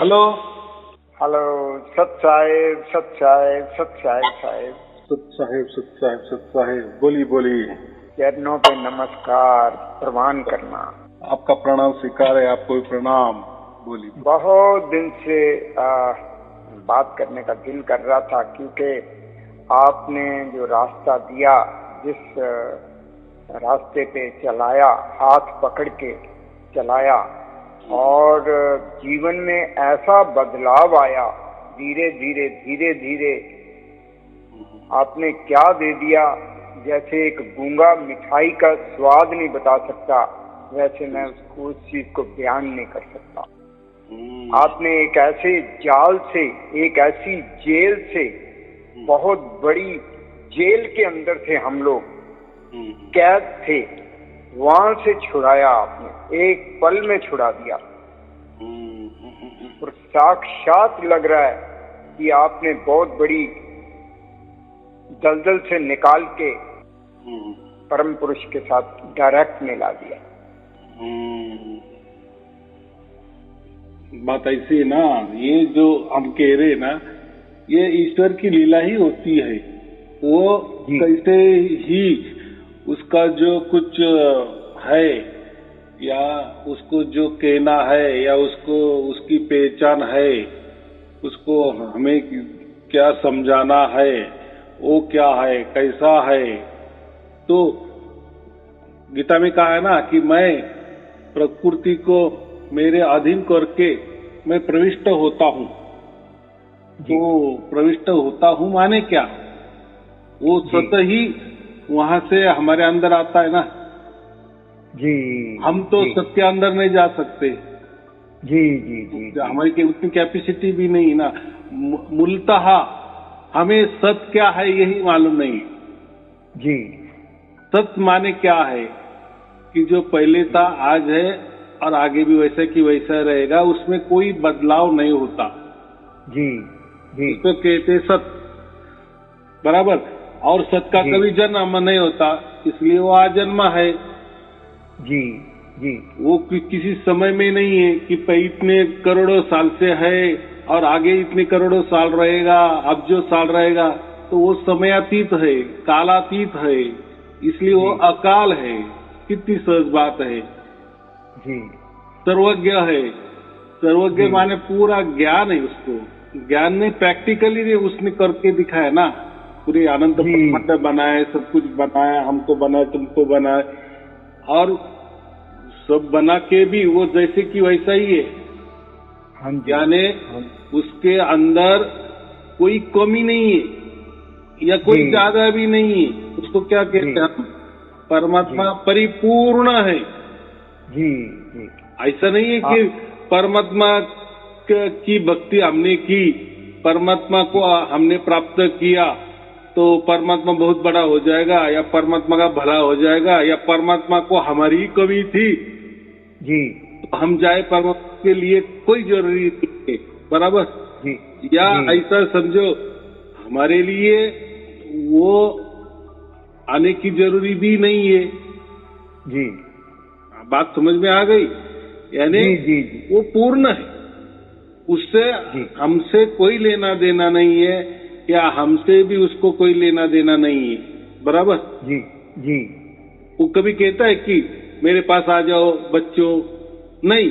Hello. Hello. सत साहेब, सत साहेब, सत साहेब साहेब। सत साहेब, सत साहेब, सत साहेब, बोली बोली। चरणों पे नमस्कार, प्रणाम करना। आपका प्रणाम स्वीकार है, आपको भी प्रणाम। बोली। बहुत दिन से बात करने का दिल कर रहा था, क्योंकि आपने जो रास्ता दिया, जिस रास्ते पे चलाया, हाथ पकड़ के चलाया, और जीवन में ऐसा बदलाव आया, धीरे धीरे धीरे धीरे आपने क्या दे दिया। जैसे एक गूंगा मिठाई का स्वाद नहीं बता सकता, वैसे मैं उस चीज को बयान नहीं कर सकता। आपने एक ऐसे जाल से, एक ऐसी जेल से, बहुत बड़ी जेल के अंदर थे हम लोग, कैद थे, वहां से छुड़ाया आपने, एक पल में छुड़ा दिया। और साक्षात लग रहा है कि आपने बहुत बड़ी दलदल से निकाल के परम पुरुष के साथ डायरेक्ट मिला दिया। बात ऐसी है ना, ये जो हम कह रहे ना, ये ईश्वर की लीला ही होती है। वो कैसे ही उसका जो कुछ है, या उसको जो कहना है, या उसको उसकी पहचान है, उसको हमें क्या समझाना है, वो क्या है, कैसा है। तो गीता में कहा है ना कि मैं प्रकृति को मेरे अधीन करके मैं प्रविष्ट होता हूँ। तो प्रविष्ट होता हूँ माने क्या? वो स्वतः ही वहां से हमारे अंदर आता है ना जी। हम तो सत्य अंदर नहीं जा सकते जी जी जी, जी। हमारी उतनी कैपेसिटी भी नहीं ना। मूलतः हमें सत्य क्या है यही मालूम नहीं जी। सत्य माने क्या है कि जो पहले था आज है और आगे भी वैसा की वैसा रहेगा, उसमें कोई बदलाव नहीं होता। जी जी। तो कहते सत्य बराबर। और सत्य का कभी जन्म नहीं होता, इसलिए वो आजन्मा है। जी जी। वो किसी समय में नहीं है कि इतने करोड़ों साल से है और आगे इतने करोड़ों साल रहेगा, अब जो साल रहेगा, तो वो समयातीत है, कालातीत है, इसलिए वो अकाल है। कितनी सहज बात है जी। सर्वज्ञ है। सर्वज्ञ माने पूरा ज्ञान है। उसको ज्ञान नहीं, प्रैक्टिकली नहीं उसने करके दिखाया ना। पूरे अनंत ब्रह्मांड बनाए, सब कुछ बनाया, हमको बनाया, तुमको बनाया, और सब बना के भी वो जैसे कि वैसा ही है। यानी उसके अंदर कोई कमी नहीं है या कोई ज्यादा भी नहीं है। उसको क्या कहते हैं? परमात्मा परिपूर्ण है। जी जी। ऐसा नहीं है कि परमात्मा की भक्ति हमने की, परमात्मा को हमने प्राप्त किया तो परमात्मा बहुत बड़ा हो जाएगा, या परमात्मा का भला हो जाएगा, या परमात्मा को हमारी ही कमी थी जी तो हम जाए परमात्मा के लिए, कोई जरूरी नहीं है। बराबर जी। या ऐसा समझो हमारे लिए वो आने की जरूरी भी नहीं है। जी। बात समझ में आ गई? यानी जी जी। वो पूर्ण है, उससे हमसे कोई लेना देना नहीं है, या हमसे भी उसको कोई लेना देना नहीं है। बराबर जी जी। वो कभी कहता है कि मेरे पास आ जाओ बच्चों? नहीं।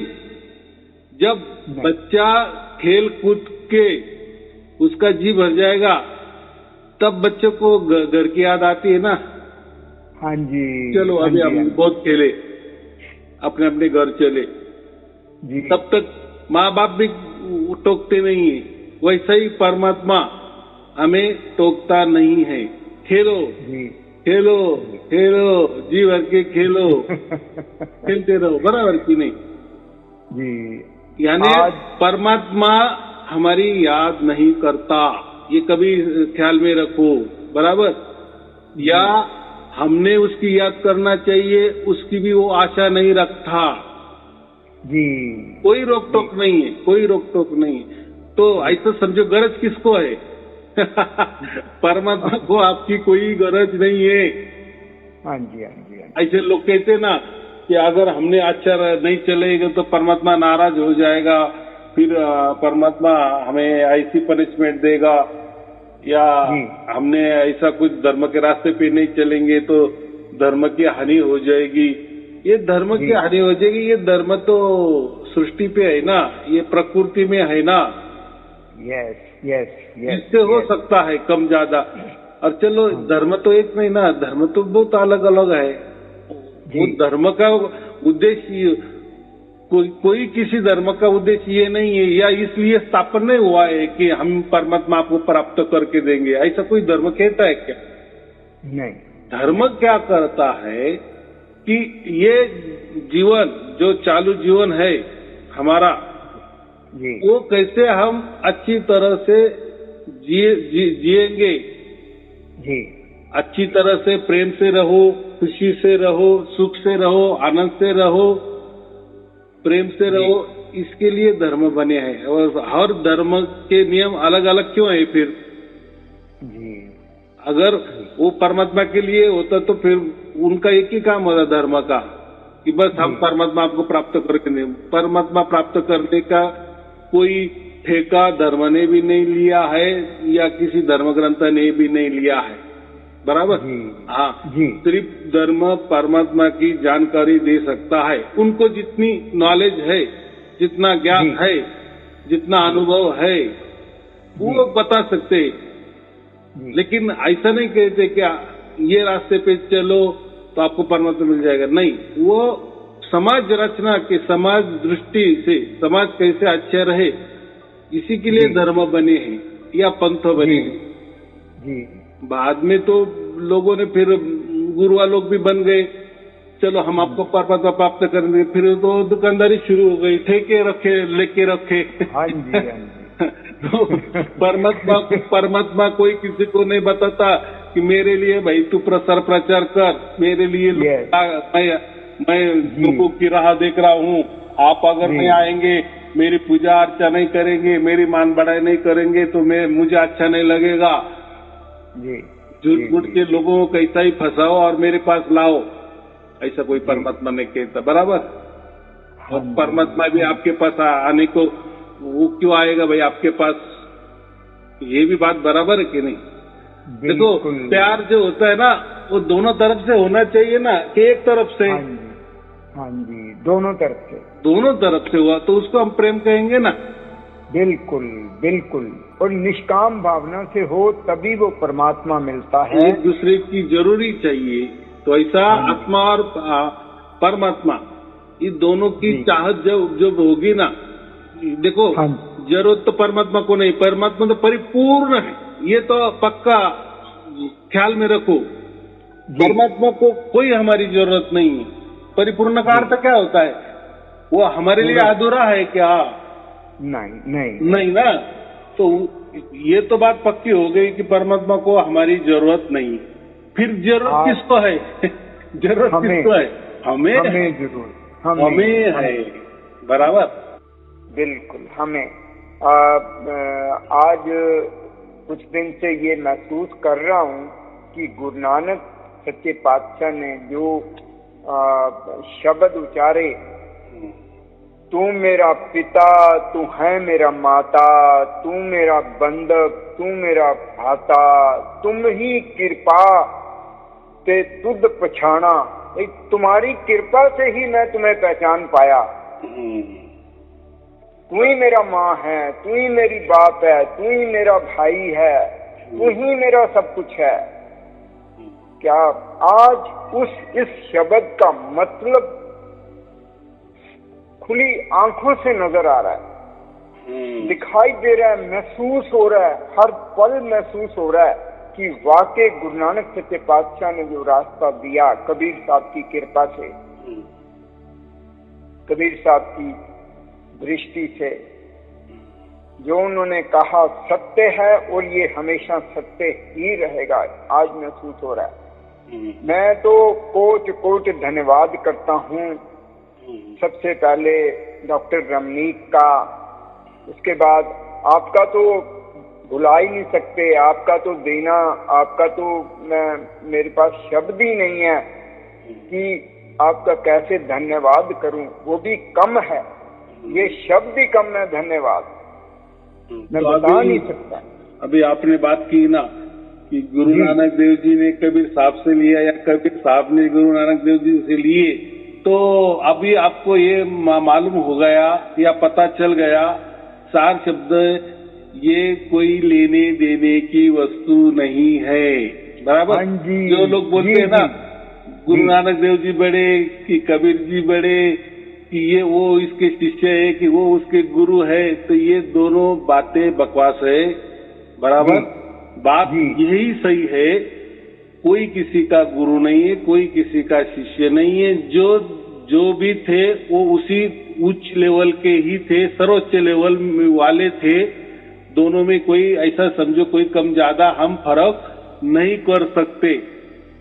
जब बच्चा खेल कूद के उसका जी भर जाएगा, तब बच्चों को घर की याद आती है ना। हाँ जी। चलो अभी हम बहुत खेले, अपने अपने घर चले जी। तब तक माँ बाप भी टोकते नहीं है। वैसा ही परमात्मा हमें टोकता नहीं है। खेलो खेलो खेलो, जी भर के खेलो, खेलते रहो। बराबर की नहीं? जी। यानी परमात्मा हमारी याद नहीं करता, ये कभी ख्याल में रखो। बराबर। या हमने उसकी याद करना चाहिए, उसकी भी वो आशा नहीं रखता जी। कोई रोक टोक नहीं है, कोई रोक टोक नहीं है। तो ऐसा समझो, गरज किसको है? परमात्मा को आपकी कोई गरज नहीं है। हाँ जी हाँ जी। ऐसे लोग कहते ना कि अगर हमने अच्छा नहीं चलेगा तो परमात्मा नाराज हो जाएगा, फिर परमात्मा हमें ऐसी पनिशमेंट देगा, या हमने ऐसा कुछ धर्म के रास्ते पे नहीं चलेंगे तो धर्म की हानि हो जाएगी। ये धर्म की हानि हो जाएगी, ये धर्म तो सृष्टि पे है ना, ये प्रकृति में है ना। यस यस यस, इससे हो सकता है कम ज्यादा। और चलो धर्म तो एक नहीं ना, धर्म तो बहुत अलग अलग है। वो धर्म का उद्देश्य कोई किसी धर्म का उद्देश्य ये नहीं है, या इसलिए स्थापन नहीं हुआ है कि हम परमात्मा आपको प्राप्त करके देंगे, ऐसा कोई धर्म कहता है क्या? नहीं। धर्म क्या करता है कि ये जीवन जो चालू जीवन है हमारा, वो कैसे हम अच्छी तरह से जिएंगे, अच्छी तरह से प्रेम से रहो, खुशी से रहो, सुख से रहो, आनंद से रहो, प्रेम से रहो, इसके लिए धर्म बने हैं। और हर धर्म के नियम अलग अलग क्यों है फिर? अगर वो परमात्मा के लिए होता तो फिर उनका एक ही काम होता धर्म का, कि बस हम परमात्मा आपको प्राप्त करके नहीं। परमात्मा प्राप्त करने का कोई ठेका धर्म ने भी नहीं लिया है, या किसी धर्म ग्रंथ ने भी नहीं लिया है, बराबर। हाँ, सिर्फ धर्म परमात्मा की जानकारी दे सकता है। उनको जितनी नॉलेज है, जितना ज्ञान है, जितना अनुभव है, वो बता सकते। लेकिन ऐसा नहीं कहते कि ये रास्ते पे चलो तो आपको परमात्मा मिल जाएगा, नहीं। वो समाज रचना के, समाज दृष्टि से समाज कैसे अच्छा रहे, इसी के लिए धर्म बने हैं या पंथ बने हैं। बाद में तो लोगों ने फिर गुरुआ लोग भी बन गए, चलो हम आपको परमात्मा प्राप्त करेंगे, फिर तो दुकानदारी शुरू हो गई, ठेके रखे, लेके रखे। तो परमात्मा कोई किसी को नहीं बताता कि मेरे लिए भाई तू प्रसार प्रचार कर, मेरे लिए मैं लोगों की राह देख रहा हूँ, आप अगर नहीं आएंगे, मेरी पूजा अर्चा नहीं करेंगे, मेरी मान बढ़ाई नहीं करेंगे तो मुझे अच्छा नहीं लगेगा। झूठ मूठ के लोगों को कैसा ही फंसाओ और मेरे पास लाओ, ऐसा कोई परमात्मा नहीं कहता, बराबर। और परमात्मा भी आपके पास आने को वो क्यों आएगा भाई आपके पास? ये भी बात बराबर है कि नहीं? देखो, प्यार जो होता है ना, वो दोनों तरफ से होना चाहिए ना, कि एक तरफ से? हाँ जी, दोनों तरफ से। दोनों तरफ से हुआ तो उसको हम प्रेम कहेंगे ना। बिल्कुल बिल्कुल, और निष्काम भावना से हो तभी वो परमात्मा मिलता है। एक दूसरे की जरूरी चाहिए, तो ऐसा आत्मा और परमात्मा, ये दोनों की चाहत जब होगी ना, देखो जरूरत तो परमात्मा को नहीं, परमात्मा तो परिपूर्ण है, ये तो पक्का ख्याल में रखो। परमात्मा को कोई हमारी जरूरत नहीं है। परिपूर्ण का अर्थ क्या होता है? वो हमारे लिए अधूरा है क्या? नहीं ना। तो ये तो बात पक्की हो गई कि परमात्मा को हमारी जरूरत नहीं। फिर जरूरत किसको है? जरूरत किसको है? हमें जरूर हमें है, बराबर। बिल्कुल, हमें। आज कुछ दिन से ये महसूस कर रहा हूँ कि गुरु नानक सच्चे पातशाह ने जो शब्द उचारे, तू मेरा पिता, तू है मेरा माता, तू मेरा बंधक, तू मेरा भाता, तुम ही कृपा ते तुद पछाना। तुम्हारी कृपा से ही मैं तुम्हें पहचान पाया। तू ही मेरा माँ है, तू ही मेरी बाप है, तू ही मेरा भाई है, तू ही मेरा सब कुछ है। क्या आज इस शब्द का मतलब खुली आंखों से नजर आ रहा है, दिखाई दे रहा है, महसूस हो रहा है, हर पल महसूस हो रहा है कि वाकई गुरु नानक सच्चे पातशाह ने जो रास्ता दिया कबीर साहब की कृपा से, कबीर साहब की दृष्टि से, जो उन्होंने कहा सत्य है और ये हमेशा सत्य ही रहेगा, आज महसूस हो रहा है। मैं तो कोट धन्यवाद करता हूँ। सबसे पहले डॉक्टर रमनीक का, उसके बाद आपका तो भुला ही नहीं सकते, आपका तो देना, आपका तो मेरे पास शब्द ही नहीं है कि आपका कैसे धन्यवाद करूं, वो भी कम है। ये शब्द ही कम है धन्यवाद, मैं तो बता नहीं सकता। अभी आपने बात की ना कि गुरु नानक देव जी ने कबीर साहब से लिया या कबीर साहब ने गुरु नानक देव जी से लिए, तो अभी आपको ये मालूम हो गया या पता चल गया, सार शब्द ये कोई लेने देने की वस्तु नहीं है, बराबर। जो लोग बोलते हैं ना गुरु नानक देव जी बड़े कि कबीर जी बड़े कि ये वो इसके शिष्य है कि वो उसके गुरु है, तो ये दोनों बातें बकवास है, बराबर। बात यही सही है, कोई किसी का गुरु नहीं है, कोई किसी का शिष्य नहीं है। जो भी थे वो उसी उच्च लेवल के ही थे, सर्वोच्च लेवल वाले थे। दोनों में कोई ऐसा समझो कोई कम ज्यादा हम फर्क नहीं कर सकते।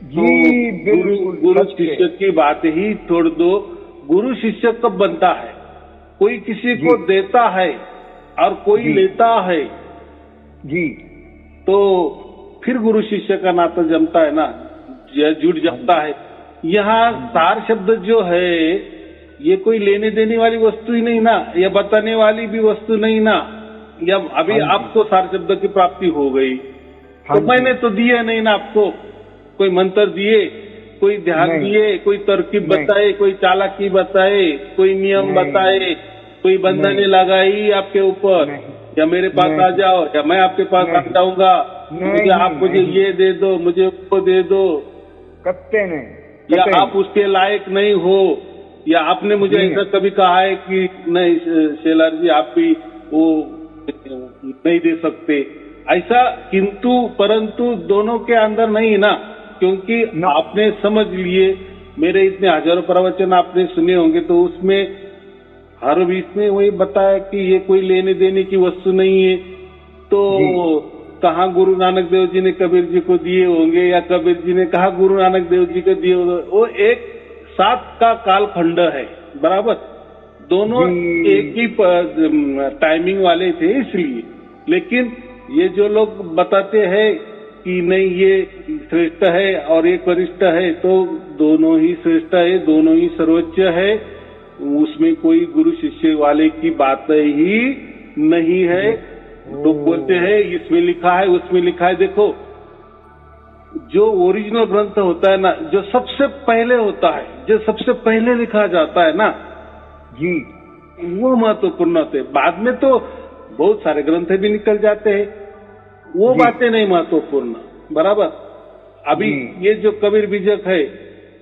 तो गुरु शिष्य की बात ही छोड़ दो। गुरु शिष्य कब बनता है? कोई किसी को देता है और कोई लेता है जी, तो फिर गुरु शिष्य का नाता जमता है ना, जुड़ जाता है। यहाँ सार शब्द जो है ये कोई लेने देने वाली वस्तु ही नहीं ना, या बताने वाली भी वस्तु नहीं ना। या अभी आपको सार शब्द की प्राप्ति हो गई, तो मैंने तो दिया नहीं ना आपको, कोई मंत्र दिए, कोई ध्यान दिए, कोई तरकीब बताए, कोई चालाकी बताए, कोई नियम बताए, कोई बंधने लगाई आपके ऊपर, या मेरे पास आ जाओ या मैं आपके पास आ जाऊंगा, मुझे आप मुझे ये दे दो, मुझे वो दे दो, कत्ते नहीं, या आप उसके लायक नहीं हो, या आपने मुझे ऐसा कभी कहा है कि नहीं शेलार जी आप भी वो नहीं दे सकते, ऐसा किंतु परंतु दोनों के अंदर नहीं ना, क्योंकि आपने समझ लिए, मेरे इतने हजारों प्रवचन आपने सुने होंगे, तो उसमें हर बीच में वही बताया कि ये कोई लेने देने की वस्तु नहीं है। तो कहाँ गुरु नानक देव जी ने कबीर जी को दिए होंगे या कबीर जी ने कहा गुरु नानक देव जी को दिए होंगे, वो एक साथ का कालखंड है, बराबर। दोनों एक ही टाइमिंग वाले थे इसलिए। लेकिन ये जो लोग बताते हैं कि नहीं ये श्रेष्ठ है और ये वरिष्ठ है, तो दोनों ही श्रेष्ठ है, दोनों ही सर्वोच्च है, उसमें कोई गुरु शिष्य वाले की बात ही नहीं है। तो बोलते हैं इसमें लिखा है उसमें लिखा है। देखो जो ओरिजिनल ग्रंथ होता है ना, जो सबसे पहले होता है, जो सबसे पहले लिखा जाता है ना जी, वो महत्वपूर्ण होते हैं। बाद में तो बहुत सारे ग्रंथ भी निकल जाते हैं, वो बातें नहीं महत्वपूर्ण, बराबर। अभी ये जो कबीर बीजक है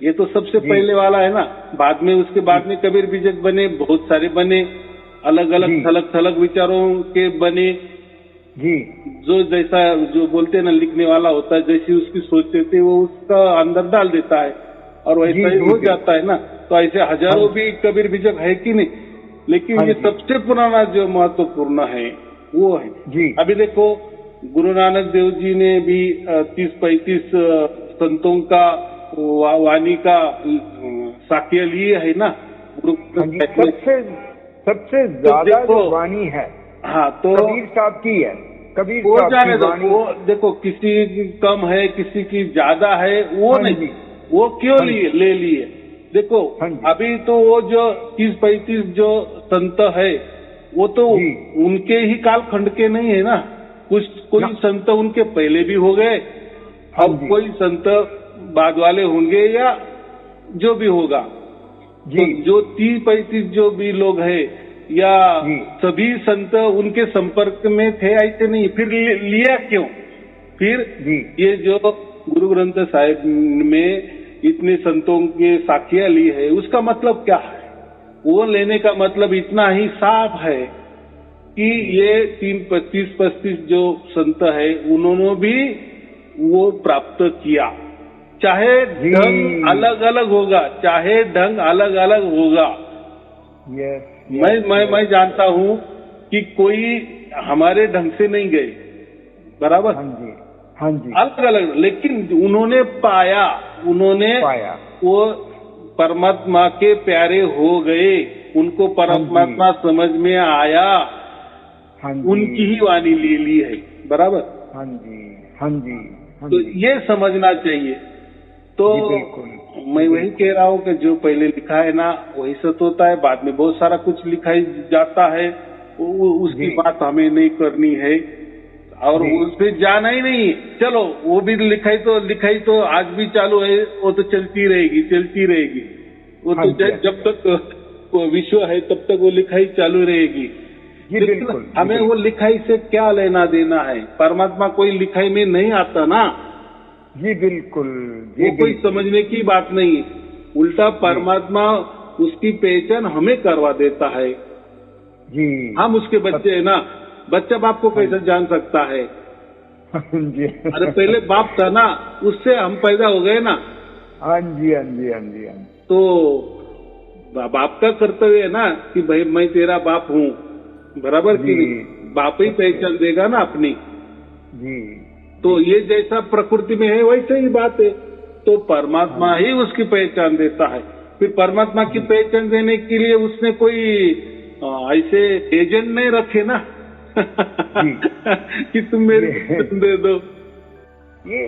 ये तो सबसे पहले वाला है ना, बाद में उसके बाद में कबीर बीजक बने, बहुत सारे बने, अलग अलग थलग विचारों के बने जी। जो जैसा जो बोलते हैं ना लिखने वाला होता है, जैसी उसकी सोच रहती है वो उसका अंदर डाल देता है और वैसा ही हो जाता है ना। तो ऐसे हजारों भी कबीर बीजक है कि नहीं, लेकिन ये सबसे पुराना जो महत्वपूर्ण है वो है जी। अभी देखो गुरु नानक देव जी ने भी 30-35 संतों का वाणी का साक्ष्य लिए है ना। सबसे ज्यादा जो वाणी है हाँ तो कबीर साहब की है। कबीर वो जाने दो, वो देखो किसी की कम है किसी की ज्यादा है, वो नहीं, वो क्यों ले लिए। देखो अभी तो वो जो 30-35 जो संत है वो तो उनके ही कालखंड के नहीं है ना, कोई संत उनके पहले भी हो गए, अब कोई संत बाद वाले होंगे या जो भी होगा। तो जो 30-35 जो भी लोग हैं या सभी संत उनके संपर्क में थे ऐसे नहीं, फिर लिया क्यों? फिर ये जो गुरु ग्रंथ साहिब में इतने संतों के साक्ष्य ली है, उसका मतलब क्या है? वो लेने का मतलब इतना ही साफ है कि ये 30-35 जो संत है उन्होंने भी वो प्राप्त किया, चाहे ढंग अलग अलग होगा, चाहे ढंग अलग अलग होगा। मैं जानता हूँ कि कोई हमारे ढंग से नहीं गए, बराबर। हाँ जी अलग अलग, लेकिन उन्होंने पाया वो परमात्मा के प्यारे हो गए, उनको परमात्मा समझ में आया, उनकी ही वाणी ले ली है, बराबर। हाँ जी तो ये समझना चाहिए। तो जी बिल्कुल। मैं वही कह रहा हूँ कि जो पहले लिखा है ना वही सत्य होता है, बाद में बहुत सारा कुछ लिखा जाता है, उसकी जी बात हमें नहीं करनी है और जी उस पे जाना ही नहीं। चलो वो भी लिखाई तो आज भी चालू है, वो तो चलती रहेगी। वो हाँ तो जी, हाँ जी, जब तक वो विश्व है तब तक वो लिखाई चालू रहेगी। जी लेकिन बिल्कुल। हमें वो लिखाई से क्या लेना देना है? परमात्मा कोई लिखाई में नहीं आता ना, जी बिल्कुल। जी वो कोई बिल्कुल। समझने की बात नहीं है। उल्टा परमात्मा उसकी पहचान हमें करवा देता है। जी हम उसके बच्चे हैं ना, बच्चा बाप को कैसे जान सकता है? जी। अरे पहले बाप था ना, उससे हम पैदा हो गए ना। हाँ जी, हाँ जी, हाँ जी, हाँ जी। तो बाप का कर्तव्य है ना कि भाई मैं तेरा बाप हूँ, बराबर कि नहीं? बाप ही पहचान देगा ना अपनी। जी तो ये जैसा प्रकृति में है वैसे ही बात है, तो परमात्मा ही उसकी पहचान देता है। फिर परमात्मा की पहचान देने के लिए उसने कोई ऐसे एजेंट नहीं रखे ना कि तुम मेरे को दे दो। ये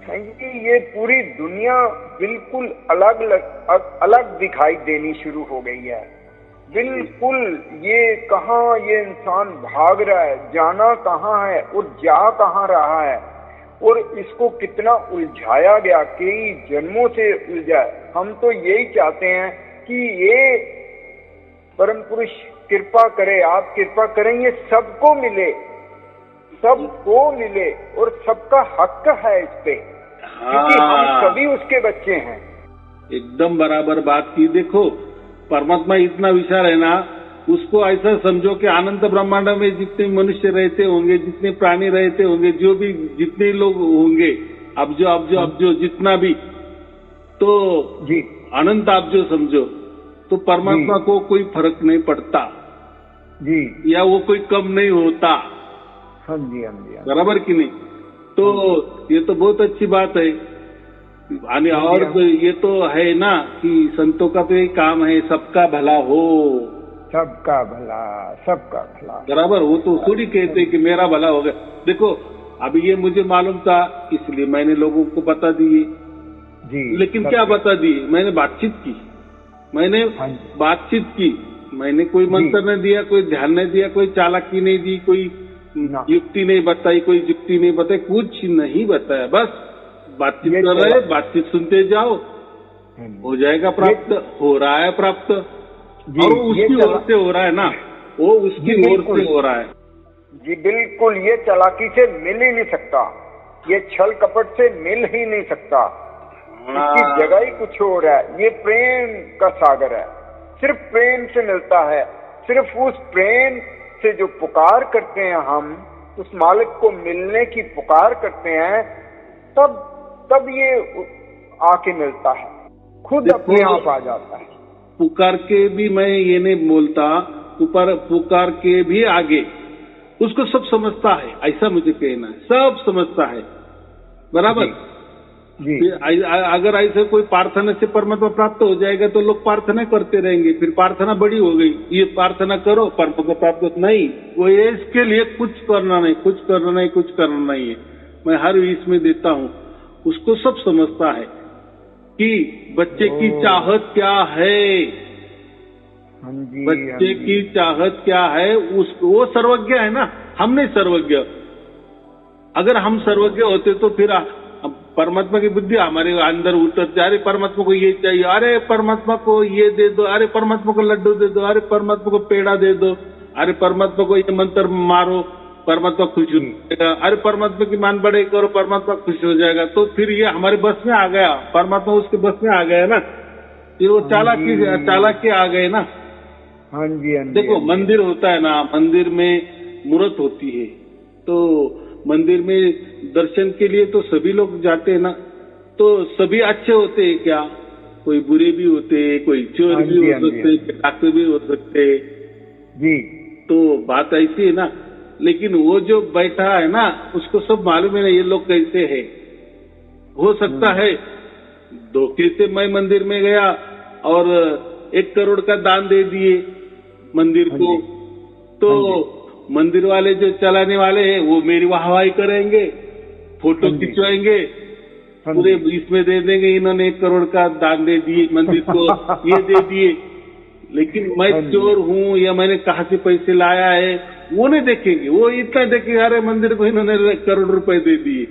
ये पूरी दुनिया बिल्कुल अलग दिखाई देनी शुरू हो गई है। बिल्कुल ये कहाँ ये इंसान भाग रहा है, जाना कहाँ है और जा कहाँ रहा है, और इसको कितना उलझाया गया, कई जन्मों से उलझा है। हम तो यही चाहते हैं कि ये परम पुरुष कृपा करे, आप कृपा करें, ये सबको मिले और सबका हक है इस पे, क्योंकि हम सभी उसके बच्चे हैं। एकदम बराबर बात की। देखो परमात्मा इतना विशाल है ना, उसको ऐसा समझो कि अनंत ब्रह्मांड में जितने मनुष्य रहते होंगे, जितने प्राणी रहते होंगे, जो भी जितने लोग होंगे, अब जो जितना भी, तो जी अनंत आप जो समझो, तो परमात्मा को कोई फर्क नहीं पड़ता जी, या वो कोई कम नहीं होता। हाँ जी, हाँ जी, बराबर कि नहीं? तो ये तो बहुत अच्छी बात है। और तो ये तो है ना कि संतों का तो ये काम है, सबका भला हो, सबका भला। बराबर। वो तो थोड़ी कहते कि मेरा भला हो गया। देखो अभी ये मुझे मालूम था इसलिए मैंने लोगों को बता दिए जी, लेकिन क्या बता दिए? मैंने बातचीत की, मैंने कोई मंत्र नहीं दिया, कोई ध्यान नहीं दिया, कोई चालाकी नहीं दी, कोई युक्ति नहीं बताई, कुछ नहीं बताया। बस बातचीत कर रहे, बातचीत सुनते जाओ, हो जाएगा प्राप्त, हो रहा है प्राप्त। और उसकी ओर से हो रहा है ना, वो उसकी ओर से हो रहा है। जी बिल्कुल, ये चालाकी से मिल ही नहीं सकता, ये छल कपट से मिल ही नहीं सकता, इसकी जगह ही कुछ हो रहा है। ये प्रेम का सागर है, सिर्फ प्रेम से मिलता है। सिर्फ उस प्रेम से जो पुकार करते हैं हम, उस मालिक को मिलने की पुकार करते हैं, तब ये आके मिलता है, खुद अपने आप आ जाता है। पुकार के भी मैं ये नहीं बोलता, पुकार के भी आगे उसको सब समझता है, ऐसा मुझे कहना है। सब समझता है, बराबर जी। अगर ऐसे कोई प्रार्थना से परमात्मा प्राप्त हो जाएगा तो लोग प्रार्थना करते रहेंगे, फिर प्रार्थना बड़ी हो गई, ये प्रार्थना करो परमात्मा प्राप्त नहीं। वो इसके लिए कुछ करना नहीं है। मैं हर विष में देता हूँ, उसको सब समझता है कि बच्चे की चाहत क्या है, बच्चे की चाहत क्या है। वो सर्वज्ञ है ना, हम नहीं सर्वज्ञ। अगर हम सर्वज्ञ होते तो फिर परमात्मा की बुद्धि हमारे अंदर उतरती, अरे परमात्मा को ये चाहिए, अरे परमात्मा को ये दे दो, अरे परमात्मा को लड्डू दे दो, अरे परमात्मा को पेड़ा दे दो, अरे परमात्मा को ये मंत्र मारो, परमात्मा खुश हो जाएगा, अरे परमात्मा की मान बड़े करो, परमात्मा खुश हो जाएगा। तो फिर ये हमारे बस में आ गया, परमात्मा उसके बस में आ गया ना, फिर वो चालाकी आ गए ना। हाँ जी, हाँ जी। देखो मंदिर होता है ना, मंदिर में मूर्त होती है, तो मंदिर में दर्शन के लिए तो सभी लोग जाते हैं ना, तो सभी अच्छे होते हैं क्या? कोई बुरे भी होते हैं, कोई चोर भी हो सकते, डाकू भी हो सकते जी। तो बात ऐसी है ना, लेकिन वो जो बैठा है ना, उसको सब मालूम है ना ये लोग कैसे है। हो सकता है धोखे से मैं मंदिर में गया और 1 करोड़ का दान दे दिए मंदिर को, तो मंदिर वाले जो चलाने वाले हैं वो मेरी वाहवाही करेंगे, फोटो खिंचवाएंगे, पूरे इसमें दे देंगे, इन्होंने 1 करोड़ का दान दे दिए मंदिर को, ये दे दिए, लेकिन मैं चोर हूँ या मैंने कहाँ से पैसे लाया है वो नहीं देखेंगे। वो इतना देखेंगे अरे मंदिर को इन्होंने 1 करोड़ रुपए दे दिए।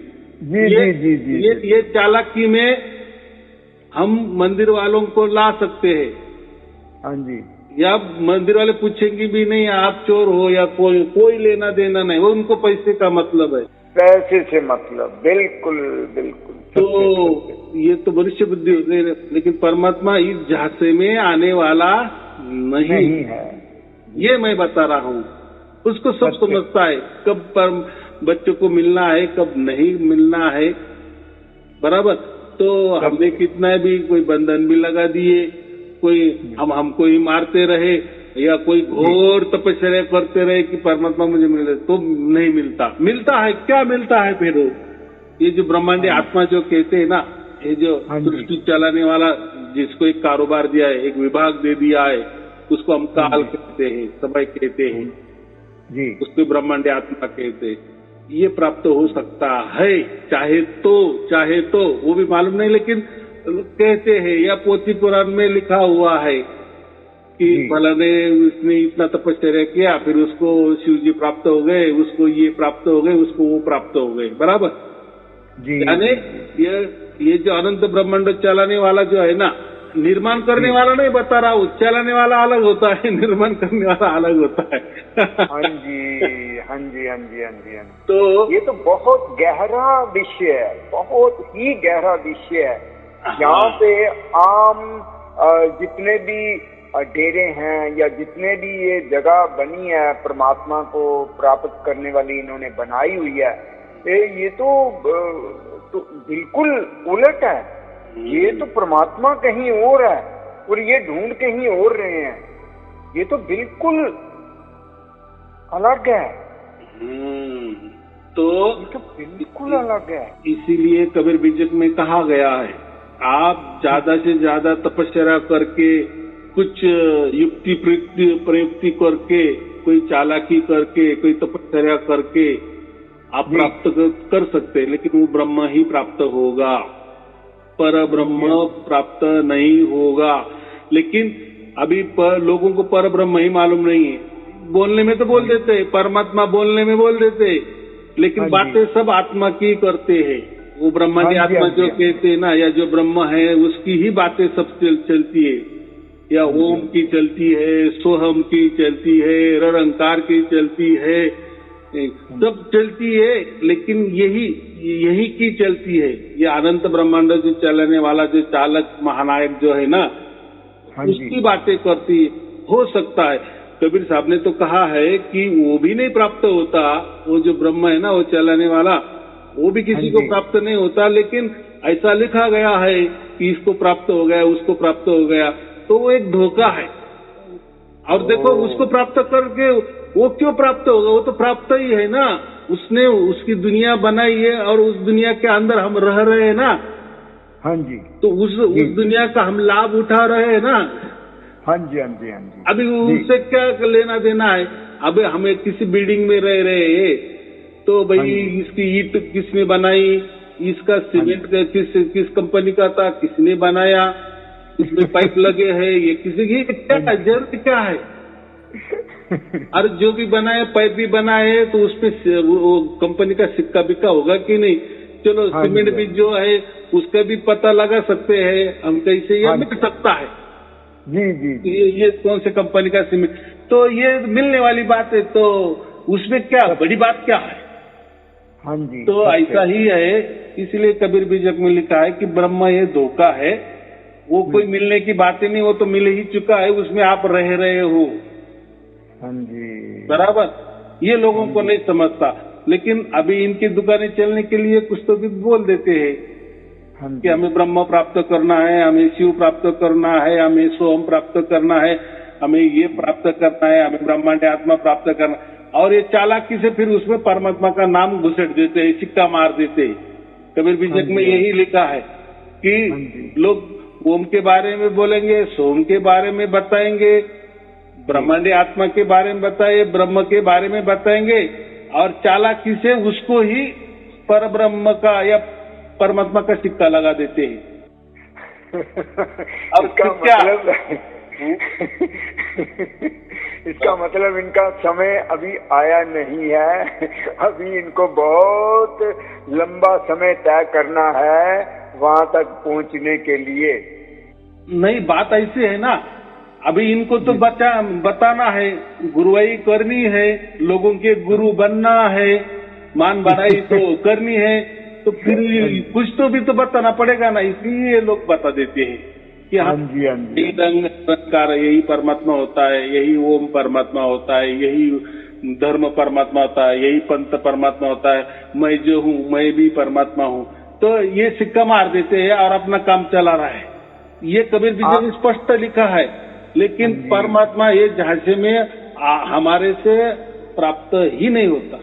ये चालाकी में हम मंदिर वालों को ला सकते हैं। हाँ जी। या मंदिर वाले पूछेंगे भी नहीं आप चोर हो या कोई लेना देना नहीं, वो उनको पैसे का मतलब है, पैसे से मतलब। बिल्कुल बिल्कुल। तो ये तो मनुष्य बुद्धि हो गई, लेकिन परमात्मा इस झांसे में आने वाला नहीं है, ये मैं बता रहा हूँ। उसको सब समझता है कब पर बच्चों को मिलना है कब नहीं मिलना है, बराबर। तो हमने कितना भी कोई बंधन भी लगा दिए, कोई हमको ही मारते रहे या कोई घोर तपस्या करते रहे कि परमात्मा मुझे मिले, तो नहीं मिलता है। क्या मिलता है फिर? ये जो ब्रह्मांडी आत्मा जो कहते हैं ना, ये जो सृष्टि चलाने वाला, जिसको एक कारोबार दिया है, एक विभाग दे दिया है, उसको हम काल कहते हैं, समय कहते हैं जी, उसको ब्रह्मांडी आत्मा कहते हैं। ये प्राप्त हो सकता है चाहे तो वो भी मालूम नहीं, लेकिन कहते हैं या पोथी पुराण में लिखा हुआ है कि फलाने उसने इतना तपस्या किया, फिर उसको शिव जी प्राप्त हो गए, उसको ये प्राप्त हो गए, उसको वो प्राप्त हो गए, बराबर जी। यानी ये जो अनंत ब्रह्मांड चलाने वाला जो है ना, निर्माण करने वाला नहीं बता रहा हूँ, चलाने वाला अलग होता है, निर्माण करने वाला अलग होता है। हाँ जी, हाँ जी, हाँ जी, हाँ जी। तो ये तो बहुत गहरा विषय है, बहुत ही गहरा विषय है। यहाँ पे आम जितने भी डेरे हैं या जितने भी ये जगह बनी है परमात्मा को प्राप्त करने वाली इन्होंने बनाई हुई है, ये तो बिल्कुल उलट है। ये तो परमात्मा कहीं और है और ये ढूंढ कहीं और रहे हैं। ये तो बिल्कुल अलग है। तो ये तो बिल्कुल अलग है। इसीलिए कबीर बीजक में कहा गया है, आप ज्यादा से ज्यादा तपस्या करके, कुछ युक्ति प्रयुक्ति करके, कोई चालाकी करके, कोई तपस्या करके आप प्राप्त कर सकते हैं, लेकिन वो ब्रह्म ही प्राप्त होगा, पर ब्रह्म प्राप्त नहीं होगा। लेकिन अभी लोगों को पर ब्रह्म ही मालूम नहीं है। बोलने में तो बोल देते हैं, परमात्मा बोलने में बोल देते हैं, लेकिन बातें सब आत्मा की करते हैं। वो ब्रह्मांडी आत्मा जो कहते हैं ना, या जो ब्रह्म है उसकी ही बातें सब चलती है, या ओम की चलती है, सोहम की चलती है, ररंकार की चलती है, सब चलती है, लेकिन यही की चलती है। ये अनंत ब्रह्मांड जो चलाने वाला जो चालक महानायक जो है ना, उसकी बातें करती हो सकता है। कबीर साहब ने तो कहा है कि वो भी नहीं प्राप्त होता, वो जो ब्रह्म है ना, वो चलाने वाला, वो भी किसी को प्राप्त नहीं होता, लेकिन ऐसा लिखा गया है कि इसको प्राप्त हो गया, उसको प्राप्त हो गया, तो वो एक धोखा है। और देखो उसको प्राप्त करके वो क्यों प्राप्त होगा? वो तो प्राप्त ही है ना, उसने उसकी दुनिया बनाई है और उस दुनिया के अंदर हम रह रहे हैं ना। हाँ जी। तो उस दुनिया का हम लाभ उठा रहे हैं ना। हाँ जी, हाँ जी, हाँ जी। अभी उससे क्या लेना देना है? अबे हमें किसी बिल्डिंग में रह रहे हैं, तो भाई इसकी ईंट किसने बनाई, इसका सीमेंट किस कंपनी का था, किसने बनाया, इसमें पाइप लगे हैं, ये किसी की क्या जरूरत क्या है? और जो भी बनाए, पाइप भी बनाए, तो उसमें वो कंपनी का सिक्का बिक्का होगा कि नहीं? चलो सीमेंट भी जो है उसका भी पता लगा सकते हैं हम, कैसे ये मिल सकता है जी। ये कौन से कंपनी का सीमेंट, तो ये मिलने वाली बात है, तो उसमें क्या बड़ी बात क्या है? हाँ जी। तो ऐसा ही है, इसलिए कबीर बीजक में लिखा है कि ब्रह्म ये धोखा है, वो कोई मिलने की बातें नहीं, वो तो मिल ही चुका है, उसमें आप रह रहे हो। हाँ जी, बराबर। ये लोगों को नहीं समझता, लेकिन अभी इनकी दुकानें चलने के लिए कुछ तो भी बोल देते हैं कि हमें ब्रह्म प्राप्त करना है, हमें शिव प्राप्त करना है, हमें सोम प्राप्त करना है, हमें ये प्राप्त करना है, हमें ब्रह्मांड आत्मा प्राप्त करना, और ये चालाकी से फिर उसमें परमात्मा का नाम घुसेड़ देते हैं, सिक्का मार देते हैं। कबीर बीजक में यही लिखा है कि लोग ओम के बारे में बोलेंगे, सोम के बारे में बताएंगे, ब्रह्मांडी आत्मा के बारे में बताए, ब्रह्म के बारे में बताएंगे, और चालाकी से उसको ही पर ब्रह्म का या परमात्मा का सिक्का लगा देते हैं। अब इसका मतलब इनका समय अभी आया नहीं है, अभी इनको बहुत लंबा समय तय करना है वहां तक पहुंचने के लिए। नहीं, बात ऐसी है ना, अभी इनको तो बताना है, गुरुवाई करनी है, लोगों के गुरु बनना है, मान बढ़ाई तो करनी है, तो फिर कुछ तो भी तो बताना पड़ेगा ना, इसलिए ये लोग बता देते हैं कि हाँ जी, यही रंग यही परमात्मा होता है, यही ओम परमात्मा होता है, यही धर्म परमात्मा होता है, यही पंथ परमात्मा होता है, मैं जो हूँ मैं भी परमात्मा हूँ। तो ये सिक्का मार देते हैं और अपना काम चला रहा है। ये कबीर विजय में स्पष्ट लिखा है, लेकिन परमात्मा ये झांसे में हमारे से प्राप्त ही नहीं होता,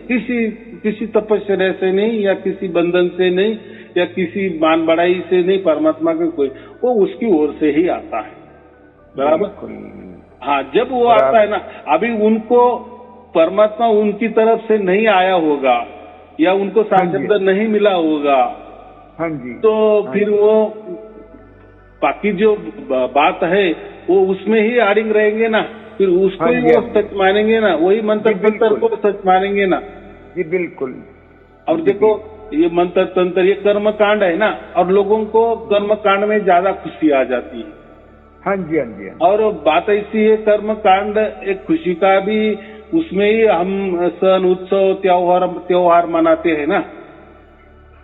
किसी तपस्या से नहीं, या किसी बंधन से नहीं, या किसी मान बढ़ाई से नहीं। परमात्मा के कोई वो उसकी ओर से ही आता है, बराबर। हाँ, जब वो आता है ना, अभी उनको परमात्मा उनकी तरफ से नहीं आया होगा, या उनको साक्षात्कार नहीं मिला होगा, हाँ जी, तो फिर वो बाकी जो बात है वो उसमें ही आड़िंग रहेंगे ना, फिर उसको ही वो सच मानेंगे ना, वही मंत्र तंत्र को सच मानेंगे ना। जी बिल्कुल। और देखो, ये मंत्र तंत्र ये कर्म कांड है ना, और लोगों को कर्म कांड में ज्यादा खुशी आ जाती है। हाँ जी, हाँ जी। और बात ऐसी है, कर्म कांड एक खुशी का भी, उसमें ही हम सन उत्सव त्योहार मनाते हैं ना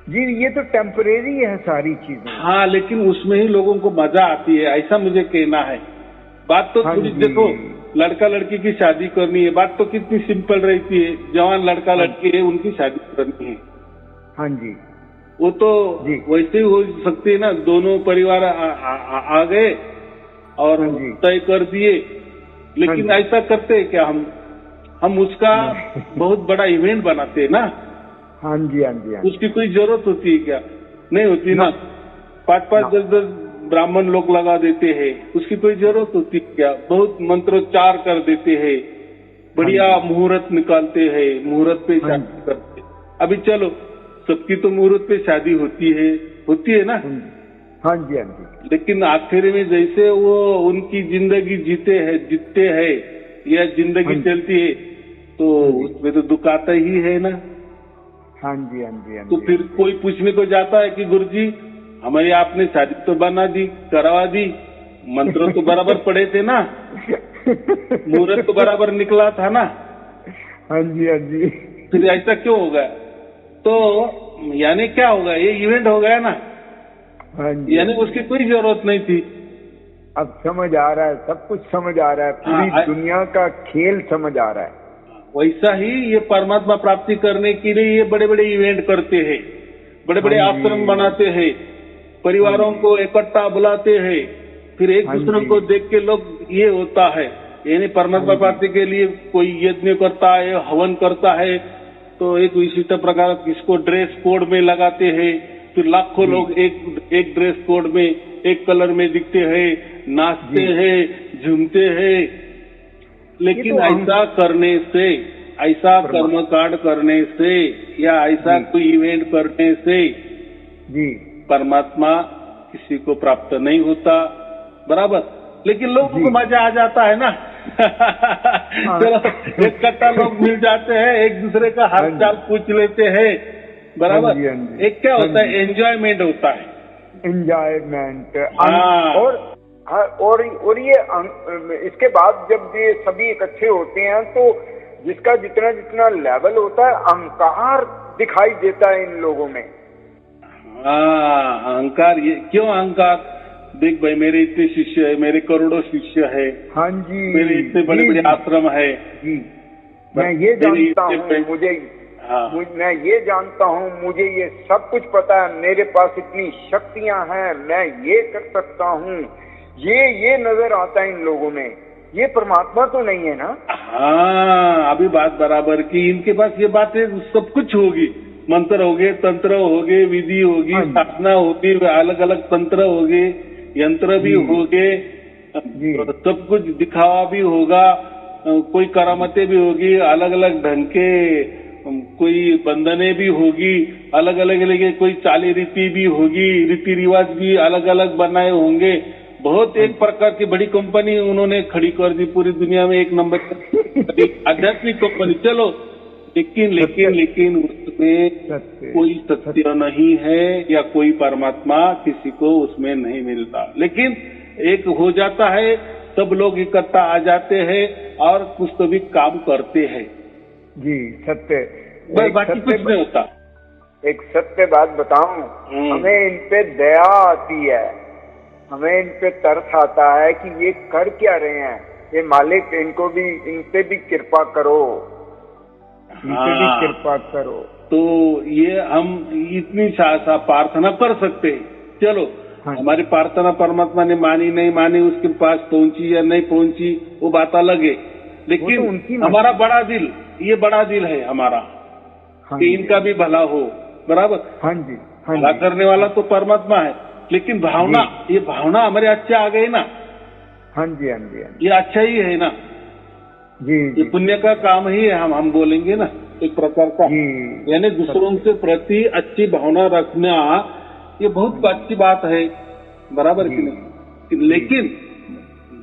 जी। ये तो टेम्परेरी है सारी चीजें। हाँ, लेकिन उसमें ही लोगों को मजा आती है, ऐसा मुझे कहना है। बात तो थोड़ी देखो, लड़का लड़की की शादी करनी है, बात तो कितनी सिंपल रहती है, जवान लड़का लड़की है उनकी शादी करनी है। हाँ जी, वो तो वैसे ही हो सकती है ना, दोनों परिवार आ गए और तय कर दिए, लेकिन ऐसा करते हैं क्या हम उसका बहुत बड़ा इवेंट बनाते हैं ना। हाँ जी, हाँ जी। उसकी कोई जरूरत होती है क्या? नहीं होती ना। 5-5, 10-10 ब्राह्मण लोग लगा देते हैं, उसकी कोई जरूरत होती है क्या? बहुत मंत्रोच्चार कर देते हैं, बढ़िया मुहूर्त निकालते हैं, मुहूर्त पे शादी करते। अभी चलो, सबकी तो मुहूर्त पे शादी होती है ना। हाँ जी, हाँ जी। लेकिन आखिर में जैसे वो उनकी जिंदगी जीतते हैं या जिंदगी चलती है, तो उसमें तो दुख आता ही है ना। हाँ जी, हाँ जी। तो फिर कोई पूछने को जाता है कि गुरुजी, हमारी आपने शादी तो बना दी, करवा दी, मंत्र तो बराबर पढ़े थे ना, मुहूर्त तो बराबर निकला था ना। हाँ जी, हाँ जी। फिर ऐसा क्यों हो गया? तो यानी क्या होगा, ये इवेंट हो गया ना। हाँ जी, यानी उसकी कोई जरूरत नहीं थी। अब समझ आ रहा है, सब कुछ समझ आ रहा है, पूरी दुनिया का खेल समझ आ रहा है। वैसा ही ये परमात्मा प्राप्ति करने के लिए ये बड़े बड़े इवेंट करते हैं, बड़े बड़े आश्रम बनाते हैं, परिवारों को इकट्ठा बुलाते हैं, फिर एक दूसरे को देख के लोग ये होता है, यानी परमात्मा प्राप्ति के लिए कोई यज्ञ करता है, हवन करता है, तो एक विशिष्ट प्रकार किसको ड्रेस कोड में लगाते हैं, फिर लाखों लोग एक ड्रेस कोड में, एक कलर में दिखते हैं, नाचते हैं, झूमते हैं। लेकिन ऐसा करने से, ऐसा कर्मकांड करने से, या ऐसा कोई इवेंट करने से परमात्मा किसी को प्राप्त नहीं होता, बराबर। लेकिन लोगों को मजा आ जाता है ना। चलो, एक कट्टा लोग मिल जाते हैं, एक दूसरे का हाल चाल पूछ लेते हैं, बराबर। एक क्या होता है, एंजॉयमेंट होता है, एंजॉयमेंट। और ये इसके बाद जब ये सभी इकट्ठे होते हैं, तो जिसका जितना जितना लेवल होता है, अहंकार दिखाई देता है इन लोगों में। हाँ, अहंकार। ये क्यों अहंकार? देख भाई, मेरे इतने शिष्य है, मेरे करोड़ों शिष्य है। हाँ जी, मेरे इतने बड़े बड़े आश्रम है। मैं ये जानता हूँ, मैं ये जानता हूँ, मुझे ये सब कुछ पता है, मेरे पास इतनी शक्तियां हैं, मैं ये कर सकता हूँ, ये नजर आता है इन लोगों में। ये परमात्मा तो नहीं है ना। हाँ, अभी बात बराबर की। इनके पास ये बातें सब कुछ होगी, मंत्र होगे, तंत्र होगे, विधि होगी, साधना होगी, अलग अलग तंत्र होगे, यंत्र भी होगे, सब कुछ दिखावा भी होगा, कोई करामतें भी होगी, अलग अलग ढंग के कोई बंधने भी होगी, अलग अलग कोई चाली रीति भी होगी, रीति रिवाज भी अलग अलग बनाए होंगे। बहुत एक प्रकार की बड़ी कंपनी उन्होंने खड़ी कर दी पूरी दुनिया में, एक नंबर की आध्यात्मिक कंपनी। चलो, लेकिन उसमें कोई सत्य नहीं है या कोई परमात्मा किसी को उसमें नहीं मिलता। लेकिन एक हो जाता है, सब लोग इकट्ठा आ जाते हैं और कुछ तो भी काम करते हैं। जी, सत्य, बाकी कुछ नहीं होता। एक सत्य बात बताऊं, हमें इन पे दया आती है, हमें इन पे तरस आता है कि ये कर क्या रहे हैं, ये मालिक इनको भी, इन पे भी कृपा करो, इनसे भी कृपा करो। तो ये हम इतनी सा प्रार्थना कर सकते हैं। चलो, हमारी प्रार्थना परमात्मा ने मानी नहीं मानी, उसके पास पहुंची या नहीं पहुंची, वो बात अलग है। लेकिन तो हमारा बड़ा दिल, ये बड़ा दिल है हमारा, कि इनका भी भला हो। बराबर। हाँ जी, भला करने वाला तो परमात्मा है, लेकिन भावना, ये भावना हमारे अच्छे आ गई ना। हाँ जी, हाँ जी, ये अच्छा ही है ना जी, ये पुण्य का काम ही है, हम बोलेंगे ना एक प्रकार का। यानी दूसरों के प्रति अच्छी भावना रखना, ये बहुत अच्छी बात है। बराबर कि नहीं? लेकिन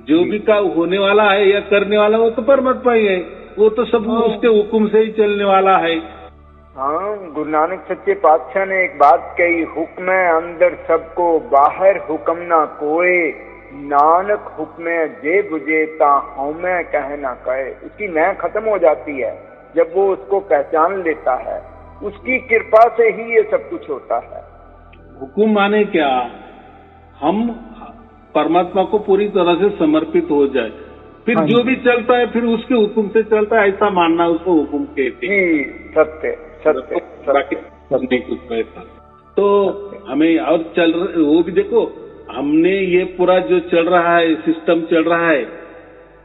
जो भी का होने वाला है या करने वाला, वो तो परमात्मा ही है, वो तो सब उसके हुक्म से ही चलने वाला है। हाँ, गुरु नानक सच्चे पातशाह ने एक बात कही, हुक्म अंदर सबको, बाहर हुक्म ना कोई, नानक हुक्म जे बुझे ता हमें कह ना कहे। उसकी मैं खत्म हो जाती है जब वो उसको पहचान लेता है, उसकी कृपा से ही ये सब कुछ होता है। हुक्म माने क्या? हम परमात्मा को पूरी तरह से समर्पित हो जाए, फिर जो भी चलता है फिर उसके हुक्म से चलता है, ऐसा मानना उसको हुक्म कहते हैं। सत्य, सत्य, सत्य कुछ पैसा। तो हमें और चल रहा, वो भी देखो, हमने ये पूरा जो चल रहा है, सिस्टम चल रहा है,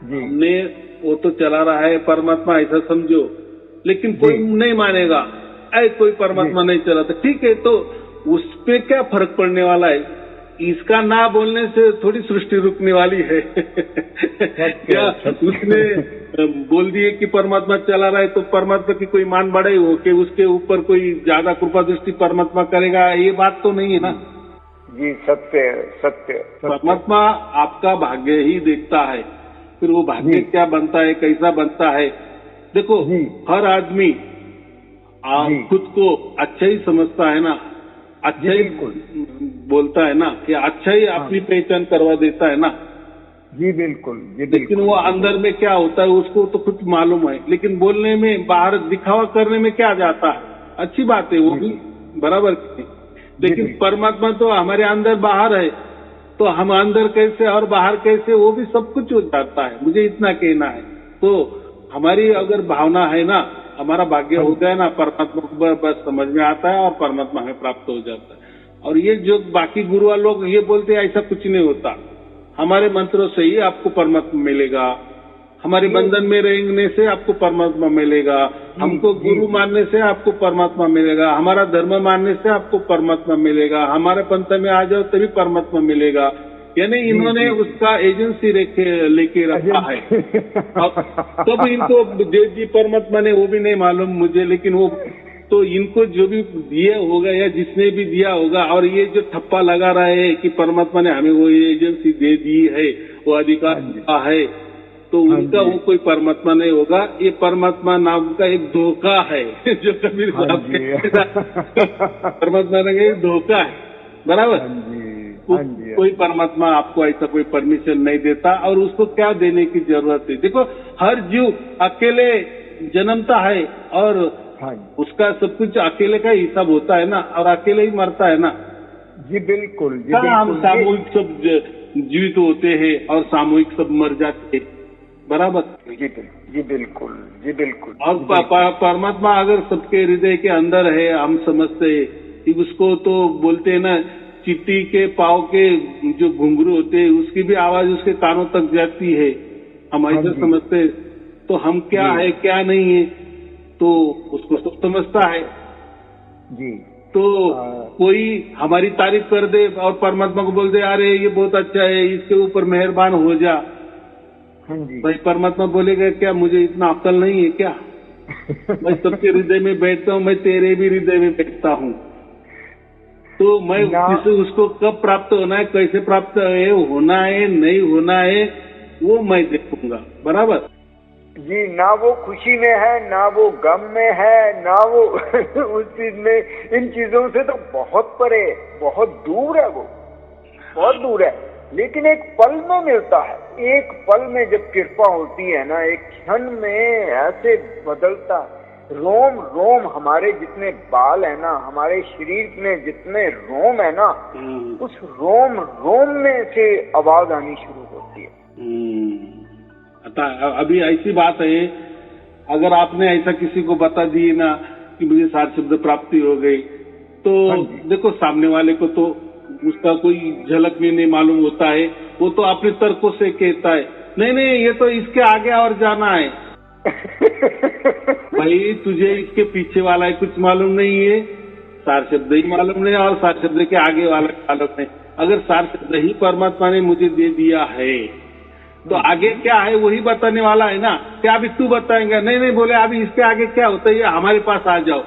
हमने वो तो चला रहा है परमात्मा, ऐसा समझो। लेकिन कोई नहीं मानेगा, कोई परमात्मा नहीं चला, तो ठीक है, तो उस पे क्या फर्क पड़ने वाला है? इसका ना बोलने से थोड़ी सृष्टि रुकने वाली है। क्या उसने बोल दिए कि परमात्मा चला रहा है तो परमात्मा की कोई मान बढ़े हो कि उसके ऊपर कोई ज्यादा कृपा दृष्टि परमात्मा करेगा? ये बात तो नहीं है ना जी। सत्य, सत्य। परमात्मा आपका भाग्य ही देखता है, फिर वो भाग्य क्या बनता है, कैसा बनता है। देखो, हर आदमी खुद को अच्छा ही समझता है ना, अच्छा ही बोलता है ना, कि अच्छा ही अपनी पहचान करवा देता है ना। जी बिल्कुल, लेकिन वो अंदर में क्या होता है उसको तो खुद मालूम है। लेकिन बोलने में, बाहर दिखावा करने में क्या जाता है? अच्छी बात है वो भी, बराबर। लेकिन परमात्मा तो हमारे अंदर बाहर है, तो हम अंदर कैसे और बाहर कैसे, वो भी सब कुछ हो जाता है। मुझे इतना कहना है। तो हमारी अगर भावना है ना, हमारा भाग्य हो गया ना, परमात्मा को बस समझ में आता है और परमात्मा हमें प्राप्त हो जाता है। और ये जो बाकी गुरु लोग ये बोलते हैं, ऐसा कुछ नहीं होता। हमारे मंत्रों से ही आपको परमात्मा मिलेगा, हमारे बंधन में रहने से आपको परमात्मा मिलेगा, हमको गुरु मानने से आपको परमात्मा मिलेगा, हमारा धर्म मानने से आपको परमात्मा मिलेगा, हमारे पंथ में आ जाओ तभी परमात्मा मिलेगा। यानी इन्होंने उसका एजेंसी लेके रखा है। तब इनको देव परमात्मा ने वो भी नहीं मालूम मुझे, लेकिन वो तो इनको जो भी दिया होगा या जिसने भी दिया होगा, और ये जो ठप्पा लगा रहे हैं कि परमात्मा ने हमें वो एजेंसी दे दी है, वो अधिकार दिया है, तो उनका वो कोई परमात्मा नहीं होगा। ये परमात्मा नाम का एक धोखा है जो कबीर साहब परमात्मा ने एक धोखा है, बराबर। कोई परमात्मा आपको ऐसा कोई परमिशन नहीं देता, और उसको क्या देने की जरूरत है? देखो, हर जीव अकेले जन्मता है और उसका सब कुछ अकेले का हिसाब होता है ना, और अकेले ही मरता है ना। जी बिल्कुल, जी बिल्कुल। हम सामूहिक सब जीवित होते हैं और सामूहिक सब मर जाते हैं, बराबर। जी बिल्कुल, जी बिल्कुल। और परमात्मा अगर सबके हृदय के अंदर है, हम समझते हैं उसको, तो बोलते हैं ना, चींटी के पाँव के जो घुंघरू होते हैं उसकी भी आवाज उसके कानों तक जाती है, हम ऐसा समझते हैं। तो हम क्या है क्या नहीं है, तो उसको सब समझता है जी। तो कोई हमारी तारीफ कर दे और परमात्मा को बोल दे, अरे ये बहुत अच्छा है, इसके ऊपर मेहरबान हो जा। हाँ जी। भाई परमात्मा बोलेगा क्या मुझे इतना अक्ल नहीं है क्या? मैं सबके हृदय में बैठता हूँ, मैं तेरे भी हृदय में बैठता हूँ। तो मैं उसको कब प्राप्त होना है, कैसे प्राप्त है, होना है नहीं होना है, वो मैं देखूंगा। बराबर जी, ना वो खुशी में है, ना वो गम में है, ना वो उस चीज में, इन चीजों से तो बहुत परे, बहुत दूर है, वो बहुत दूर है। लेकिन एक पल में मिलता है, एक पल में जब कृपा होती है ना, एक क्षण में ऐसे बदलता। रोम रोम, हमारे जितने बाल है ना, हमारे शरीर में जितने रोम है ना, उस रोम रोम में से आवाज आनी शुरू होती है। अभी ऐसी बात है, अगर आपने ऐसा किसी को बता दी ना कि मुझे 7 शब्द प्राप्ति हो गई, तो देखो सामने वाले को तो उसका कोई झलक भी नहीं मालूम होता है, वो तो अपने तर्कों से कहता है नहीं नहीं ये तो इसके आगे और जाना है। भाई तुझे इसके पीछे वाला है कुछ मालूम नहीं है, 7 शब्द ही मालूम नहीं और 7 शब्द के आगे वाला मालूम नहीं। अगर 7 शब्द ही परमात्मा ने मुझे दे दिया है तो आगे क्या है वही बताने वाला है ना। क्या अभी तू बताएंगे? नहीं नहीं बोले अभी इसके आगे क्या होता है, हमारे पास आ जाओ।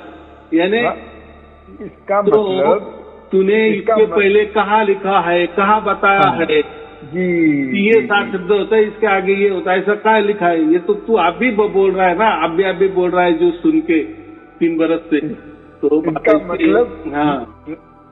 यानी इसका तो मतलब तूने इसके पहले कहाँ लिखा है, कहाँ बताया है जी ये 7 शब्द होता है, इसके आगे ये होता है, ऐसा कहाँ लिखा है? ये तो तू अभी बोल रहा है ना, अभी बोल रहा है जो सुन के 3 बरस से। तो इसका मतलब हाँ,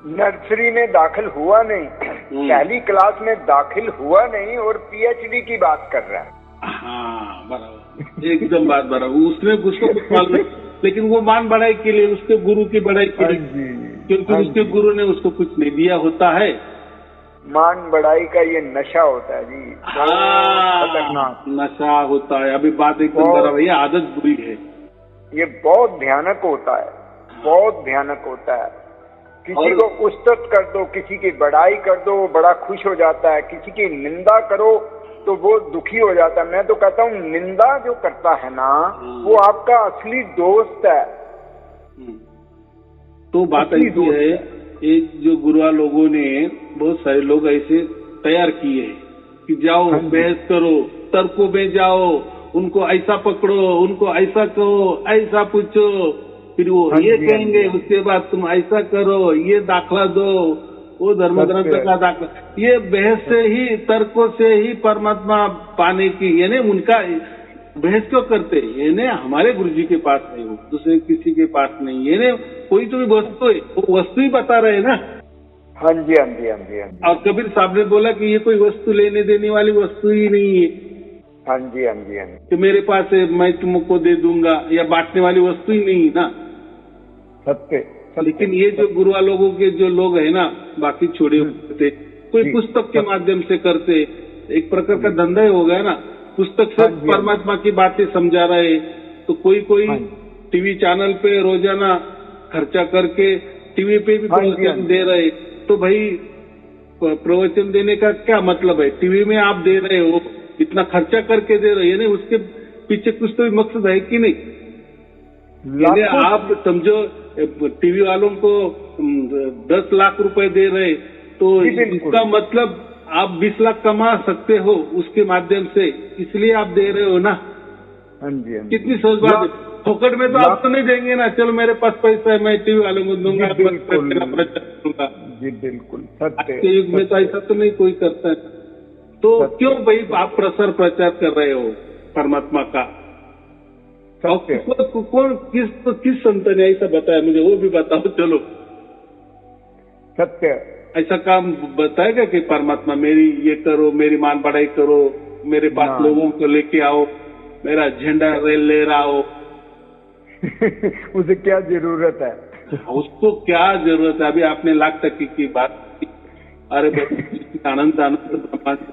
नर्सरी में दाखिल हुआ नहीं, पहली क्लास में दाखिल हुआ नहीं और पीएचडी की बात कर रहा है। हाँ बराबर, एकदम बात बराबर। उसने उसको कुछ मालूम, लेकिन वो मान बढ़ाई के लिए, उसके गुरु की बढ़ाई के लिए, क्योंकि उसके गुरु ने उसको कुछ नहीं दिया होता है। मान बढ़ाई का ये नशा होता है जी। हाँ, नशा होता है। अभी बात एकदम बराबर, ये आदत बुरी है, ये बहुत भयानक होता है, बहुत भयानक होता है। किसी को उस्तत कर दो, किसी की बड़ाई कर दो, वो बड़ा खुश हो जाता है। किसी की निंदा करो तो वो दुखी हो जाता है। मैं तो कहता हूँ निंदा जो करता है ना, वो आपका असली दोस्त है। तो बात ऐसी है, एक जो गुरुआ लोगों ने, बहुत सारे लोग ऐसे तैयार किए हैं कि जाओ बहस करो, तर्कों में जाओ, उनको ऐसा पकड़ो, उनको ऐसा कहो, ऐसा पूछो, फिर वो ये कहेंगे, उसके बाद तुम ऐसा करो, ये दाखला दो, वो धर्म ग्रंथ का दाखला। ये बहस से ही, तर्कों से ही परमात्मा पाने की, यानी उनका बहस क्यों करते? यानी हमारे गुरुजी के पास नहीं हो, दूसरे किसी के पास नहीं, यानी कोई तो भी वस्तु है, वो वस्तु ही बता रहे ना। हाँ जी, हाँ जी, हाँ जी, हाँ जी। और कबीर साहब ने बोला कि ये कोई वस्तु लेने देने वाली वस्तु ही नहीं है। हाँ जी, हाँ जी, हाँ जी। तो मेरे पास है, मैं तुमको दे दूंगा, या बांटने वाली वस्तु ही नहीं ना। सत्य। लेकिन ये जो गुरुआ लोगों के जो लोग है ना, बाकी छोड़े होते, कोई पुस्तक के माध्यम से करते, एक प्रकार का धंधा ही हो गया ना, पुस्तक से परमात्मा की बातें समझा रहे। तो कोई टीवी चैनल पे रोजाना खर्चा करके टीवी पे भी प्रवचन दे रहे। तो भाई प्रवचन देने का क्या मतलब है? टीवी में आप दे रहे हो, इतना खर्चा करके दे रहे हो, यानी उसके पीछे कुछ तो भी मकसद है कि नहीं? यानी आप समझो टीवी वालों को 10 लाख रुपए दे रहे, तो इसका मतलब आप 20 लाख कमा सकते हो उसके माध्यम से, इसलिए आप दे रहे हो ना। हाँ जी, हाँ जी। कितनी सोच बात है। फोकट में तो आप तो नहीं देंगे ना, चलो मेरे पास पैसा है, मैं टीवी वालों को दूंगा, प्रचार दूंगा। जी बिल्कुल सत्य। आज के युग में तो ऐसा तो नहीं कोई करता है। तो क्यों भाई आप प्रचार कर रहे हो परमात्मा का? कौन किस संत ने ऐसा बताया मुझे, वो भी बताओ। चलो सत्य, ऐसा काम बताएगा कि परमात्मा मेरी ये करो, मेरी मान बढ़ाई करो, मेरे पास लोगों को लेके आओ, मेरा झंडा ले रहा हो। उसे क्या जरूरत है? उसको क्या जरूरत है? अभी आपने लाख टक्के की बात की। अरे आनंद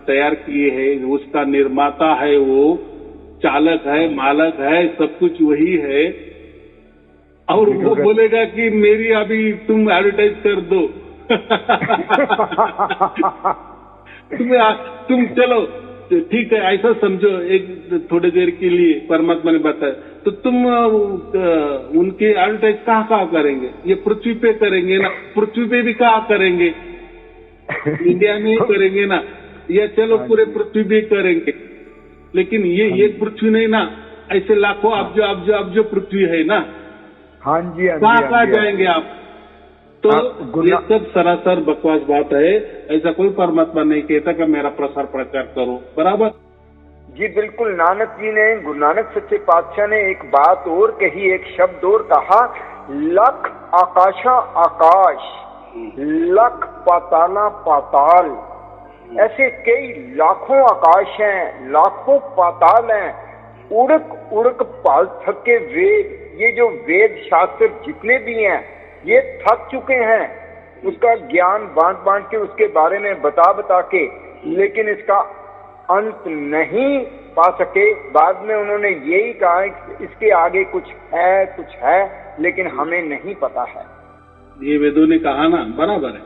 तैयार किए है, उसका निर्माता है, वो चालक है, मालक है, सब कुछ वही है। और वो बोलेगा कि मेरी अभी तुम एडवर्टाइज कर दो। तुम चलो ठीक है, ऐसा समझो एक थोड़ी देर के लिए परमात्मा ने बताया, तो तुम उनके एडवर्टाइज कहाँ करेंगे? ये पृथ्वी पे करेंगे ना, पृथ्वी पे भी कहाँ करेंगे? इंडिया में ही करेंगे ना, या चलो पूरे पृथ्वी पे करेंगे। लेकिन ये एक पृथ्वी नहीं ना, ऐसे लाखों अब्जो पृथ्वी है ना, हाँ जी, कहाँ जाएंगे आप? तो ये सब सरासर बकवास बात है। ऐसा कोई परमात्मा नहीं कहता कि मेरा प्रसार प्रचार करो, बराबर? जी बिल्कुल। नानक जी ने, गुरु नानक सच्चे पातशाह ने एक बात और कही, एक शब्द और कहा, लख आकाशा आकाश, लख पाताला पाताल। ऐसे कई लाखों आकाश हैं, लाखों पाताल हैं, उड़क उड़क पाल थके वेद। ये जो वेद शास्त्र जितने भी हैं ये थक चुके हैं उसका ज्ञान बांट बांट के, उसके बारे में बता के, लेकिन इसका अंत नहीं पा सके। बाद में उन्होंने यही कहा कि इसके आगे कुछ है लेकिन हमें नहीं पता है। ये वेदों ने कहा ना, बराबर है।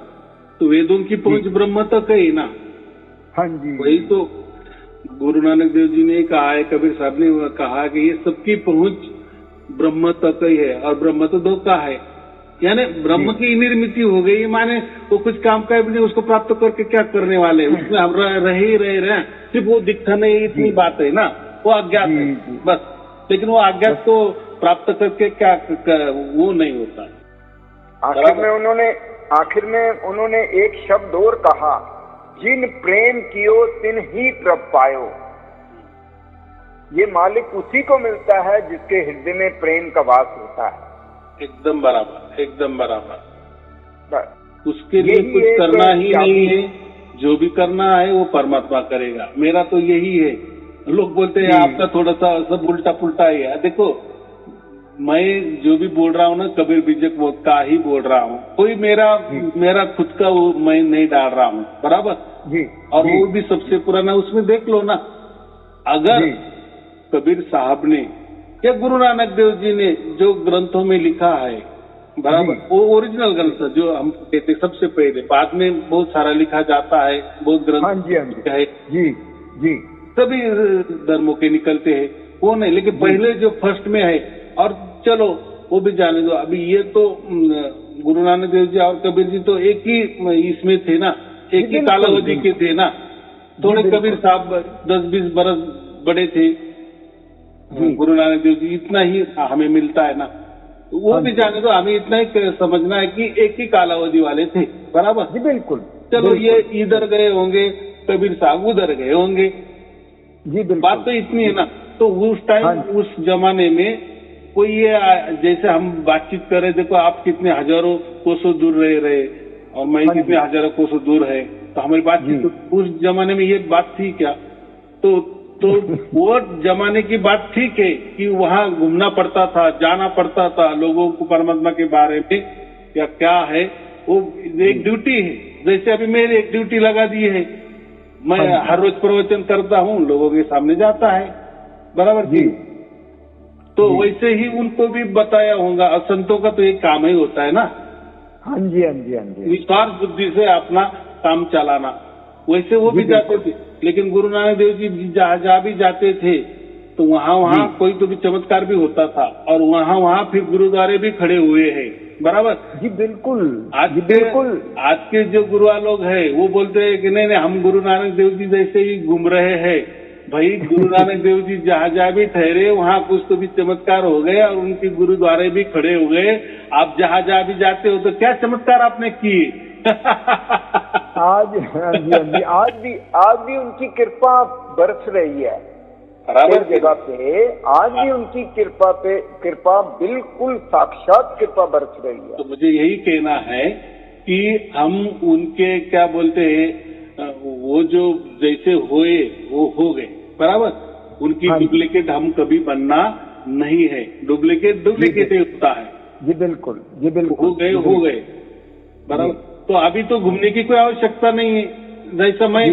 तो वेदों की पहुंच ब्रह्म तक है ना। हाँ जी, वही तो गुरु नानक देव जी ने कहा है, कबीर साहब ने कहा कि ये सबकी पहुंच ब्रह्म तक ही है, और ब्रह्म तो दो का है, यानी ब्रह्म की निर्मित हो गई। माने वो कुछ काम का भी नहीं, उसको प्राप्त करके क्या करने वाले, उसमें हम रह ही रहे, सिर्फ वो दिखता नहीं, इतनी बात है ना। वो अज्ञात है बस, लेकिन वो अज्ञात को प्राप्त करके क्या वो नहीं होता। आखिर में उन्होंने एक शब्द और कहा, जिन प्रेम कियो तिन ही प्रभ पायो। ये मालिक उसी को मिलता है जिसके हृदय में प्रेम का वास होता है। एकदम बराबर, एकदम बराबर। उसके लिए कुछ करना ही नहीं है, जो भी करना है वो परमात्मा करेगा। मेरा तो यही है। लोग बोलते हैं आपका थोड़ा सा सब उल्टा पुल्टा ही है। देखो, मैं जो भी बोल रहा हूँ ना, कबीर बीजक का ही बोल रहा हूँ, कोई मेरा खुद का वो मैं नहीं डाल रहा हूँ, बराबर जी। और वो भी सबसे पुराना, उसमें देख लो ना। अगर कबीर साहब ने या गुरु नानक देव जी ने जो ग्रंथों में लिखा है, बराबर, वो ओरिजिनल ग्रंथ जो हम कहते सबसे पहले, बाद में बहुत सारा लिखा जाता है, बहुत ग्रंथ है जी, सभी धर्मों के निकलते हैं, वो नहीं, लेकिन पहले जो फर्स्ट में है, और चलो वो भी जाने दो। अभी ये तो गुरु नानक देव जी और कबीर जी तो एक ही इसमें थे ना, एक ही कालावधि के थे ना। थोड़े कबीर साहब 10-20 बरस बड़े थे, गुरु नानक देव जी, इतना ही हमें मिलता है ना। वो भी जाने दो, हमें इतना ही समझना है कि एक ही कालावधि वाले थे, बराबर जी। बिल्कुल। चलो ये इधर गए होंगे, कबीर साहब उधर गए होंगे जी, बिल्कुल। बात तो इतनी है ना। तो उस टाइम उस जमाने में कोई ये जैसे हम बातचीत कर रहे, देखो आप कितने हजारों कोसों दूर रहे और मैं कितने हजारों कोसों दूर है, तो हमारी बातचीत उस जमाने में ये बात थी क्या? तो वो जमाने की बात ठीक है कि वहाँ घूमना पड़ता था, जाना पड़ता था, लोगों को परमात्मा के बारे में या क्या है वो एक ड्यूटी है। जैसे अभी मेरी एक ड्यूटी लगा दी है, मैं हर रोज प्रवचन करता हूँ, लोगों के सामने जाता है, बराबर जी। तो वैसे ही उनको भी बताया होगा। और संतों का तो एक काम ही होता है ना, हाँ जी, निस्वार्थ बुद्धि से अपना काम चलाना। वैसे वो भी जाते थे, लेकिन गुरु नानक देव जी जहाँ भी जाते थे तो वहाँ कोई तो भी चमत्कार भी होता था, और वहाँ फिर गुरुद्वारे भी खड़े हुए हैं, बराबर जी। बिल्कुल। आज के जो गुरुआ लोग हैं वो बोलते हैं कि नहीं हम गुरु नानक देव जी जैसे ही घूम रहे हैं। भाई गुरु नानक देव जी जहाँ भी ठहरे वहाँ कुछ तो भी चमत्कार हो गए, और उनके गुरुद्वारे भी खड़े हो गए। आप जहाँ भी जाते हो तो क्या चमत्कार आपने किए? आज भी उनकी कृपा बरस रही है हर जगह पे। आज भी उनकी कृपा बिल्कुल साक्षात कृपा बरस रही है। तो मुझे यही कहना है कि हम उनके क्या बोलते हैं, वो जो जैसे होए वो हो गए, बराबर। उनकी डुप्लीकेट हम कभी बनना नहीं है। डुप्लीकेट ही होता है। जी बिल्कुल। हो गए बराबर। तो अभी तो घूमने की कोई आवश्यकता नहीं है। जैसा मैं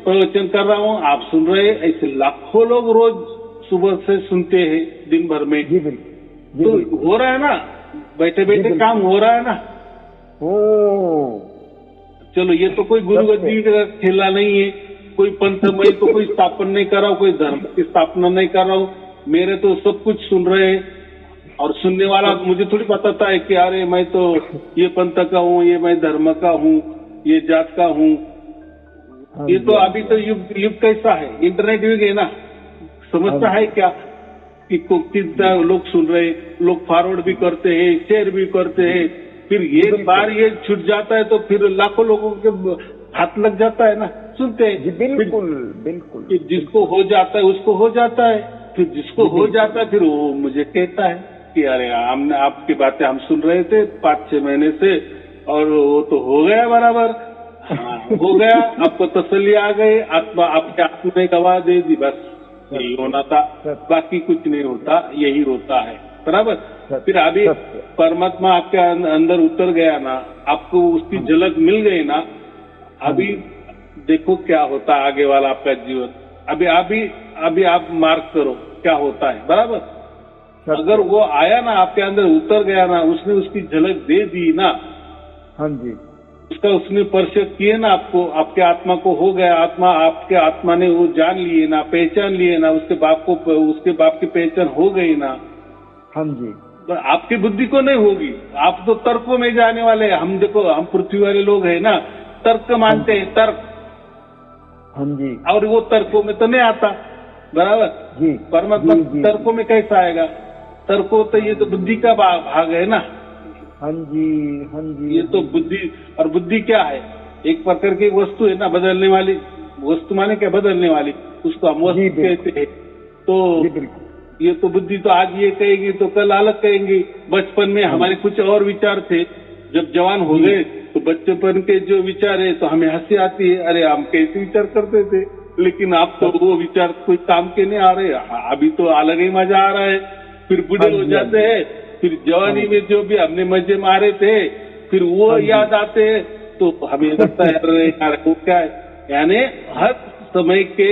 प्रवचन कर रहा हूँ, आप सुन रहे, ऐसे लाखों लोग रोज सुबह से सुनते हैं दिन भर में। तो हो रहा है ना, बैठे बैठे काम हो रहा है ना। चलो ये तो कोई गुरुगद्दी का खेला नहीं है, कोई पंथ मैं तो कोई स्थापना नहीं कर रहा हूँ, कोई धर्म की स्थापना नहीं कर रहा हूँ। मेरे तो सब कुछ सुन रहे हैं, और सुनने वाला मुझे थोड़ी बताता है कि अरे मैं तो ये पंथ का हूँ, ये मैं धर्म का हूँ, ये जात का हूँ। ये तो अभी तो युग कैसा है, इंटरनेट युग है ना, समझता है क्या? कि कितना लोग सुन रहे हैं, लोग फॉरवर्ड भी करते हैं, शेयर भी करते हैं, फिर एक बार ये छूट जाता है तो फिर लाखों लोगों के हाथ लग जाता है ना, सुनते हैं। जी बिल्कुल बिल्कुल। जिसको हो जाता है उसको हो जाता है, फिर जिसको हो जाता है फिर वो मुझे कहता है कि अरे हमने आपकी बातें हम सुन रहे थे 5-6 महीने से और वो तो हो गया बराबर। हाँ, हो गया, आपको तसल्ली आ गई, आत्मा आपके आत्मा ने गवाह दे दी, बस यही होना था, बाकी कुछ नहीं होता, यही होता है बराबर। फिर अभी परमात्मा आपके अंदर उतर गया ना, आपको उसकी झलक मिल गई ना, अभी देखो क्या होता है आगे वाला आपका जीवन। अभी आप मार्क करो क्या होता है बराबर। अगर वो आया ना आपके अंदर उतर गया ना, उसने उसकी झलक दे दी ना, हाँ जी, उसका उसने परिचय किए ना आपको, आपके आत्मा को हो गया, आपके आत्मा ने वो जान लिए ना, पहचान लिए ना, उसके बाप की पहचान हो गई ना। हाँ जी, तो आपकी बुद्धि को नहीं होगी, आप तो तर्कों में जाने वाले हैं। हम देखो, हम पृथ्वी वाले लोग हैं ना, तर्क मानते हैं, तर्क। हाँ जी, और वो तर्कों में तो नहीं आता बराबर जी। परमात्मा तर्कों में कैसा आएगा? तर्कों तो ये तो बुद्धि का भाग है ना। हाँ जी, हाँ जी, ये तो बुद्धि, और बुद्धि क्या है? एक प्रकार की वस्तु है ना, बदलने वाली वस्तु, माने क्या बदलने वाली, उसको हम वस्तु कहते हैं। तो ये तो बुद्धि तो आज ये कहेगी तो कल अलग कहेंगी। बचपन में हमारे कुछ और विचार थे, जब जवान हो गए तो बचपन के जो विचार है तो हमें हंसी आती है, अरे हम कैसे विचार करते थे, लेकिन आप तो वो विचार कोई काम के नहीं आ रहे। अभी तो अलग ही मजा आ रहा है। फिर बूढ़े हो जाते हैं, फिर जवानी में जो भी हमने मजे मारे थे फिर वो याद आते हैं, तो हमें लगता है अरे यार वो क्या है। यानी हर समय के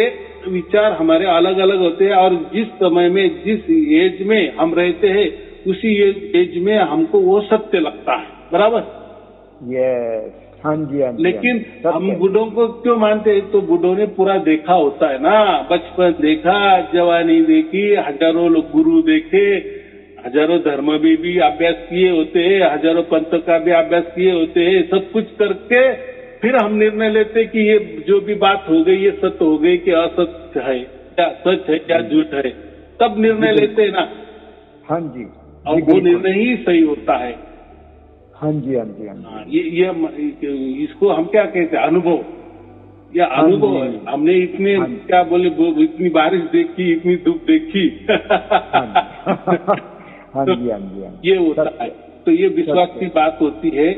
विचार हमारे अलग अलग होते हैं, और जिस समय में जिस एज में हम रहते हैं उसी एज में हमको वो सत्य लगता है बराबर। यस, हाँ जी, हाँ जी। लेकिन हम बूढ़ों को क्यों मानते हैं? तो बूढ़ों ने पूरा देखा होता है ना, बचपन देखा, जवानी देखी, हजारों लोग गुरु देखे, हजारों धर्म भी अभ्यास किए होते हैं, हजारों पंथ का भी अभ्यास किए होते हैं। सब कुछ करके फिर हम निर्णय लेते कि ये जो भी बात हो गई ये सत्य हो गई कि असत्य है, क्या सच है क्या झूठ है, तब निर्णय लेते हैं ना। हाँ जी, और वो निर्णय ही सही होता है। हाँ जी, हाँ जी, हाँ जी। ये इसको हम क्या कहते हैं? अनुभव, या अनुभव है। हमने इतने क्या बोले, इतनी बारिश देखी, इतनी धूप देखी। हाँ जी, हाँ जी, ये होता है। तो ये विश्वास की बात होती है।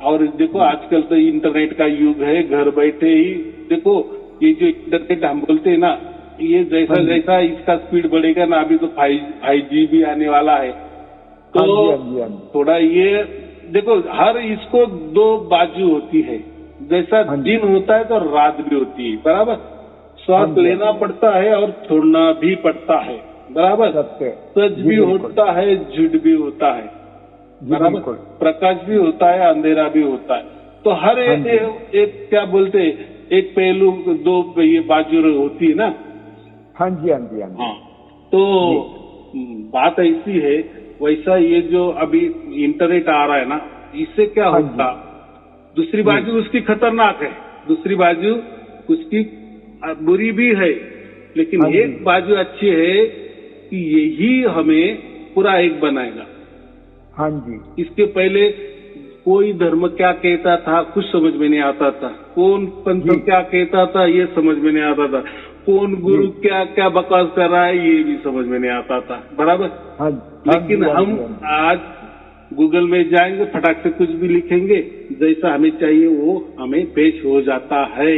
और देखो आजकल तो इंटरनेट का युग है, घर बैठे ही देखो ये जो इंटरनेट हम बोलते हैं ना, ये जैसा जैसा इसका स्पीड बढ़ेगा ना, अभी तो 5G भी आने वाला है। तो थोड़ा ये देखो, हर इसको 2 बाजू होती है। जैसा दिन होता है तो रात भी होती है बराबर। श्वास लेना पड़ता है और छोड़ना भी पड़ता है बराबर। सच भी होता है, झूठ भी होता है बराबर। प्रकाश भी होता है, अंधेरा भी होता है। तो हर एक क्या बोलते हैं, एक पहलू 2 ये बाजू होती है ना। हाँ जी, हाँ जी, हाँ। तो बात ऐसी है, वैसा ये जो अभी इंटरनेट आ रहा है ना, इससे क्या होता, दूसरी बाजू उसकी खतरनाक है, दूसरी बाजू उसकी बुरी भी है, लेकिन एक बाजू अच्छी है कि यही हमें पूरा एक बनाएगा। हाँ जी। इसके पहले कोई धर्म क्या कहता था कुछ समझ में नहीं आता था, कौन पंथ क्या कहता था ये समझ में नहीं आता था, कौन गुरु क्या क्या बकवास कर रहा है ये भी समझ में नहीं आता था बराबर। लेकिन हम आज गूगल में जाएंगे, फटाक से कुछ भी लिखेंगे, जैसा हमें चाहिए वो हमें पेश हो जाता है।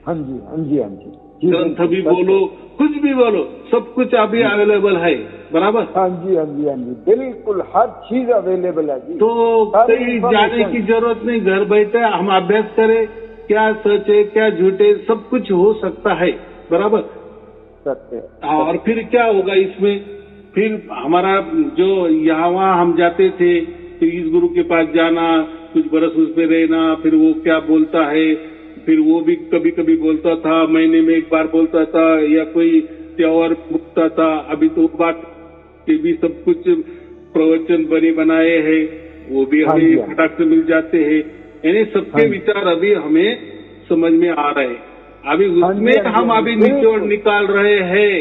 हाँ जी, हाँ जी, हाँ जी। ग्रंथ भी बोलो, कुछ भी बोलो, सब कुछ अभी अवेलेबल है बराबर। हाँ जी, हाँ जी, हाँ जी, बिल्कुल हर चीज अवेलेबल है जी। तो कहीं जाने की जरूरत नहीं, घर बैठे हम अभ्यास करें, क्या सच है क्या झूठ है, सब कुछ हो सकता है बराबर। सत्य। और फिर क्या होगा इसमें, फिर हमारा जो यहाँ वहाँ हम जाते थे, फिर इस गुरु के पास जाना, कुछ बरस उस पे रहना, फिर वो क्या बोलता है, फिर वो भी कभी कभी बोलता था, महीने में एक बार बोलता था, या कोई त्योहार बोलता था। अभी तो बात के भी सब कुछ प्रवचन बने बनाए हैं, वो भी हमें फटाक से मिल जाते हैं। यानी सबके विचार अभी हमें समझ में आ रहे हैं, अभी उसमें हम अभी निचोड़ निकाल रहे हैं।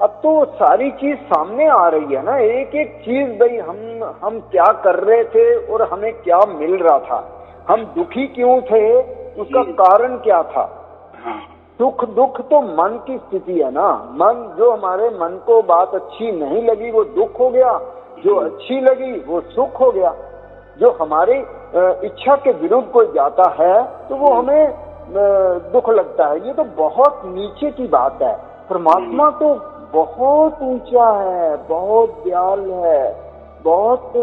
अब तो सारी चीज सामने आ रही है ना, एक एक चीज भाई, हम क्या कर रहे थे और हमें क्या मिल रहा था, हम दुखी क्यों थे, उसका कारण क्या था। हाँ। सुख दुख तो मन की स्थिति है ना, मन जो हमारे मन को बात अच्छी नहीं लगी वो दुख हो गया, जो अच्छी लगी वो सुख हो गया। जो हमारी इच्छा के विरुद्ध कोई जाता है तो वो हमें दुख लगता है। ये तो बहुत नीचे की बात है। परमात्मा तो बहुत ऊंचा है, बहुत दयाल है, बहुत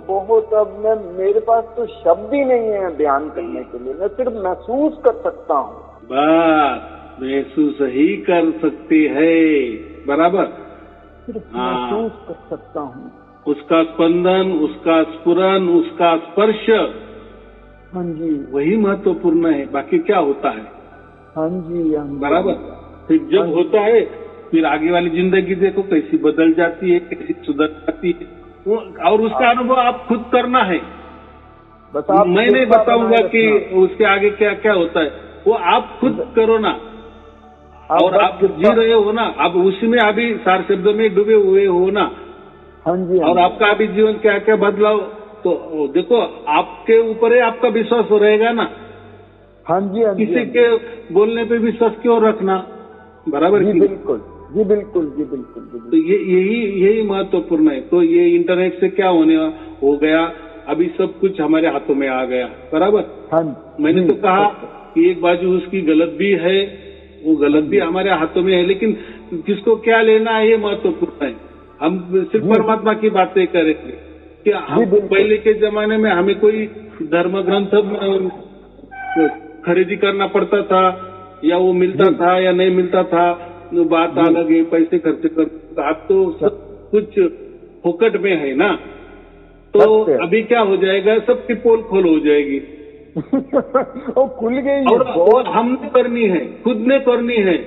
बहुत। अब मेरे पास तो शब्द ही नहीं है बयान करने के लिए, मैं सिर्फ महसूस कर सकता हूँ। बस महसूस ही कर सकते हैं, बराबर। सिर्फ महसूस कर सकता हूँ उसका स्पंदन, उसका स्फुरन, उसका स्पर्श। हाँ जी, वही महत्वपूर्ण है, बाकी क्या होता है। हाँ जी, हाँ जी, बराबर। फिर जब होता है फिर आगे वाली जिंदगी देखो कैसी बदल जाती है, कैसी सुधर जाती है, और उसका अनुभव आप खुद करना है। बस आप मैं नहीं बताऊंगा कि उसके आगे क्या क्या होता है, वो आप खुद करो ना। और आप जी रहे हो ना, आप उसी में अभी सार शब्द में डूबे हुए हो ना। हाँ जी, और आपका अभी जीवन क्या क्या बदलाव, तो देखो आपके ऊपर है, आपका विश्वास रहेगा ना। हाँ जी, हाँ जी, किसी के बोलने पे विश्वास क्यों रखना, बराबर। जी बिल्कुल, जी बिल्कुल, जी बिल्कुल, जी बिल्कुल। तो यही महत्वपूर्ण है। तो ये इंटरनेट से क्या हो गया, अभी सब कुछ हमारे हाथों में आ गया, बराबर। हाँ, मैंने तो कहा कि एक बाजू उसकी गलत भी है, वो गलत भी हमारे हाथों में है, लेकिन किसको क्या लेना है ये महत्वपूर्ण है। हम सिर्फ परमात्मा की बातें करेंगे कि हम पहले के जमाने में हमें कोई धर्म ग्रंथ खरीदी करना पड़ता था, या वो मिलता था या नहीं मिलता था, बात अलग है, पैसे खर्च कर। अब तो सब कुछ फोकट में है ना। तो अभी क्या हो जाएगा, सबकी पोल खोल हो जाएगी और खुल गई, और हमने करनी है, खुद ने करनी है।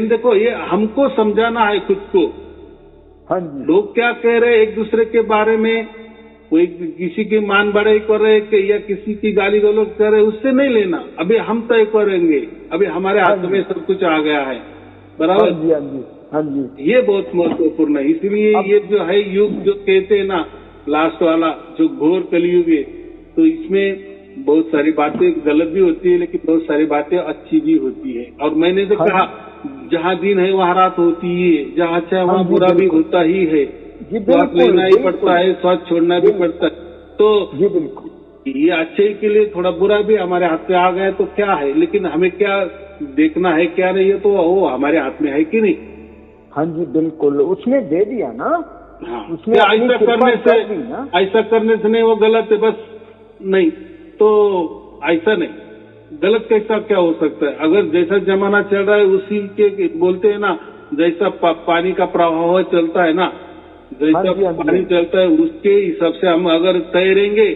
देखो ये हमको समझाना है खुद को। हाँ जी। लोग क्या कह रहे हैं एक दूसरे के बारे में, कोई किसी की मान बढ़ाई कर रहे या किसी की गाली गलौज कर रहे, उससे नहीं लेना। अभी हम तय करेंगे, अभी हमारे हाथ में सब कुछ आ गया है, बराबर। हाँ जी, हाँ जी, हाँ जी। ये बहुत महत्वपूर्ण है। इसलिए ये जो है युग जो कहते हैं ना, लास्ट वाला जो घोर कलयुग है, तो इसमें बहुत सारी बातें गलत भी होती है, लेकिन बहुत सारी बातें अच्छी भी होती है। और मैंने तो कहा जहाँ दिन है वहाँ रात होती है, जहाँ अच्छा है वहाँ बुरा भी होता ही है। स्वाद लेना ही पड़ता है, स्वाद छोड़ना भी पड़ता है। तो ये अच्छे के लिए थोड़ा बुरा भी हमारे हाथ में आ गया तो क्या है, लेकिन हमें क्या देखना है क्या नहीं है, तो वो हमारे हाथ में है कि नहीं। हाँ जी बिल्कुल, उसने दे दिया ना। हाँ, उसने ऐसा करने से नहीं वो गलत है, बस नहीं तो ऐसा नहीं। गलत कैसा क्या हो सकता है, अगर जैसा जमाना चल रहा है उसी के बोलते हैं ना, जैसा पानी का प्रवाह चलता है ना, जैसा पानी चलता है उसके हिसाब से हम अगर तैरेंगे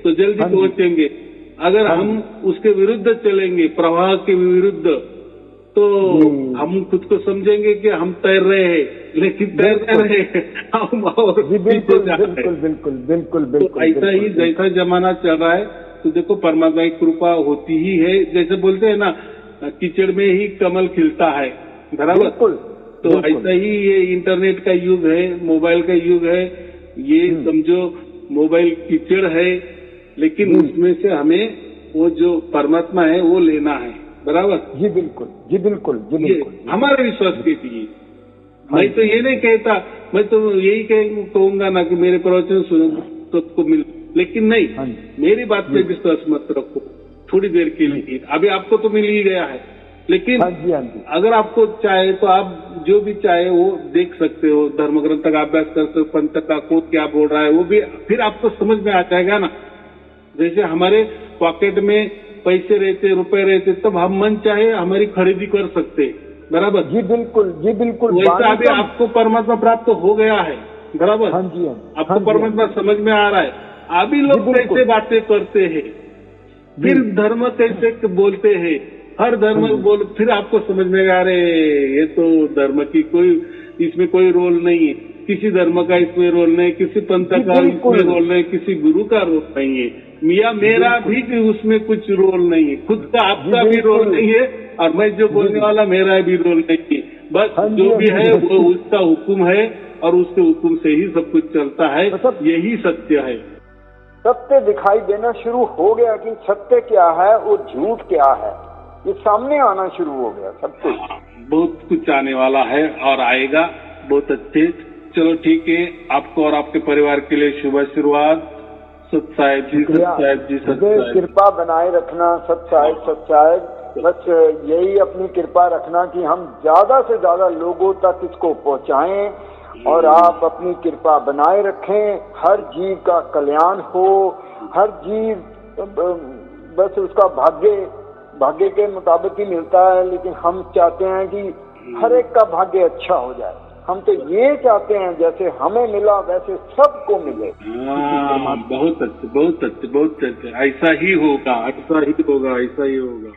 तो जल्दी पहुंचेंगे। अगर हम उसके विरुद्ध चलेंगे, प्रवाह के विरुद्ध, तो हम खुद को समझेंगे कि हम तैर रहे हैं, लेकिन तैर रहे हम और बिल्कुल बिल्कुल बिल्कुल बिल्कुल बिल्कुल। ऐसा ही जैसा जमाना चल रहा है, तो देखो परमात्मा की कृपा होती ही है। जैसे बोलते हैं ना, कीचड़ में ही कमल खिलता है, बराबर। तो ऐसा ही ये इंटरनेट का युग है, मोबाइल का युग है। ये समझो मोबाइल कीचड़ है, लेकिन उसमें से हमें वो जो परमात्मा है वो लेना है, बराबर। जी बिल्कुल, जी बिल्कुल, जी बिल्कुल। हमारे विश्वास के लिए मैं तो ये नहीं कहता, मैं तो यही कहूंगा ना कि मेरे प्रवचन सुनो सबको मिल, लेकिन नहीं, मेरी बात पे विश्वास मत रखो थोड़ी देर के लिए। अभी आपको तो मिल ही गया है, लेकिन अगर आपको चाहे तो आप जो भी चाहे वो देख सकते हो, धर्म ग्रंथ का अभ्यास कर सकते हो, पंथ का कोड क्या बोल रहा है वो भी फिर आपको समझ में आ जाएगा ना। जैसे हमारे पॉकेट में पैसे रहते, रुपए रहते, तब हम मन चाहे हमारी खरीदी कर सकते, बराबर। जी बिल्कुल, जी बिल्कुल। वैसा अभी आपको परमात्मा प्राप्त हो गया है, बराबर। हाँ जी, आपको परमात्मा समझ में आ रहा है। अभी लोग कैसे बातें करते हैं, फिर धर्म कैसे बोलते हैं, हर धर्म बोल, फिर आपको समझ में आ रहे ये तो धर्म की कोई इसमें कोई रोल नहीं है, किसी धर्म का इसमें रोल नहीं, किसी पंथ का इसमें रोल नहीं, किसी गुरु का रोल नहीं है, मियाँ मेरा भी उसमें कुछ रोल नहीं है, खुद का आपका भी रोल नहीं है, और मैं जो बोलने वाला मेरा भी रोल नहीं है। बस जो भी है वो उसका हुक्म है और उसके हुक्म से ही सब कुछ चलता है, यही सत्य है। सत्य दिखाई देना शुरू हो गया कि सत्य क्या है और झूठ क्या है, ये सामने आना शुरू हो गया सब कुछ। बहुत कुछ आने वाला है और आएगा, बहुत अच्छे। चलो ठीक है, आपको और आपके परिवार के लिए शुभ आशीर्वाद। सत साहेब जी, सत साहेब जी, सत साहेब। कृपा बनाए रखना सत साहेब, सत साहेब। बस यही अपनी कृपा रखना कि हम ज्यादा से ज्यादा लोगों तक इसको पहुंचाएं और आप अपनी कृपा बनाए रखें। हर जीव का कल्याण हो, हर जीव बस उसका भाग्य के मुताबिक ही मिलता है, लेकिन हम चाहते हैं कि हर एक का भाग्य अच्छा हो जाए। हम तो ये चाहते हैं जैसे हमें मिला वैसे सबको मिले। बहुत अच्छे, बहुत अच्छे, बहुत अच्छे। ऐसा ही होगा, ऐसा ही होगा, ऐसा ही होगा।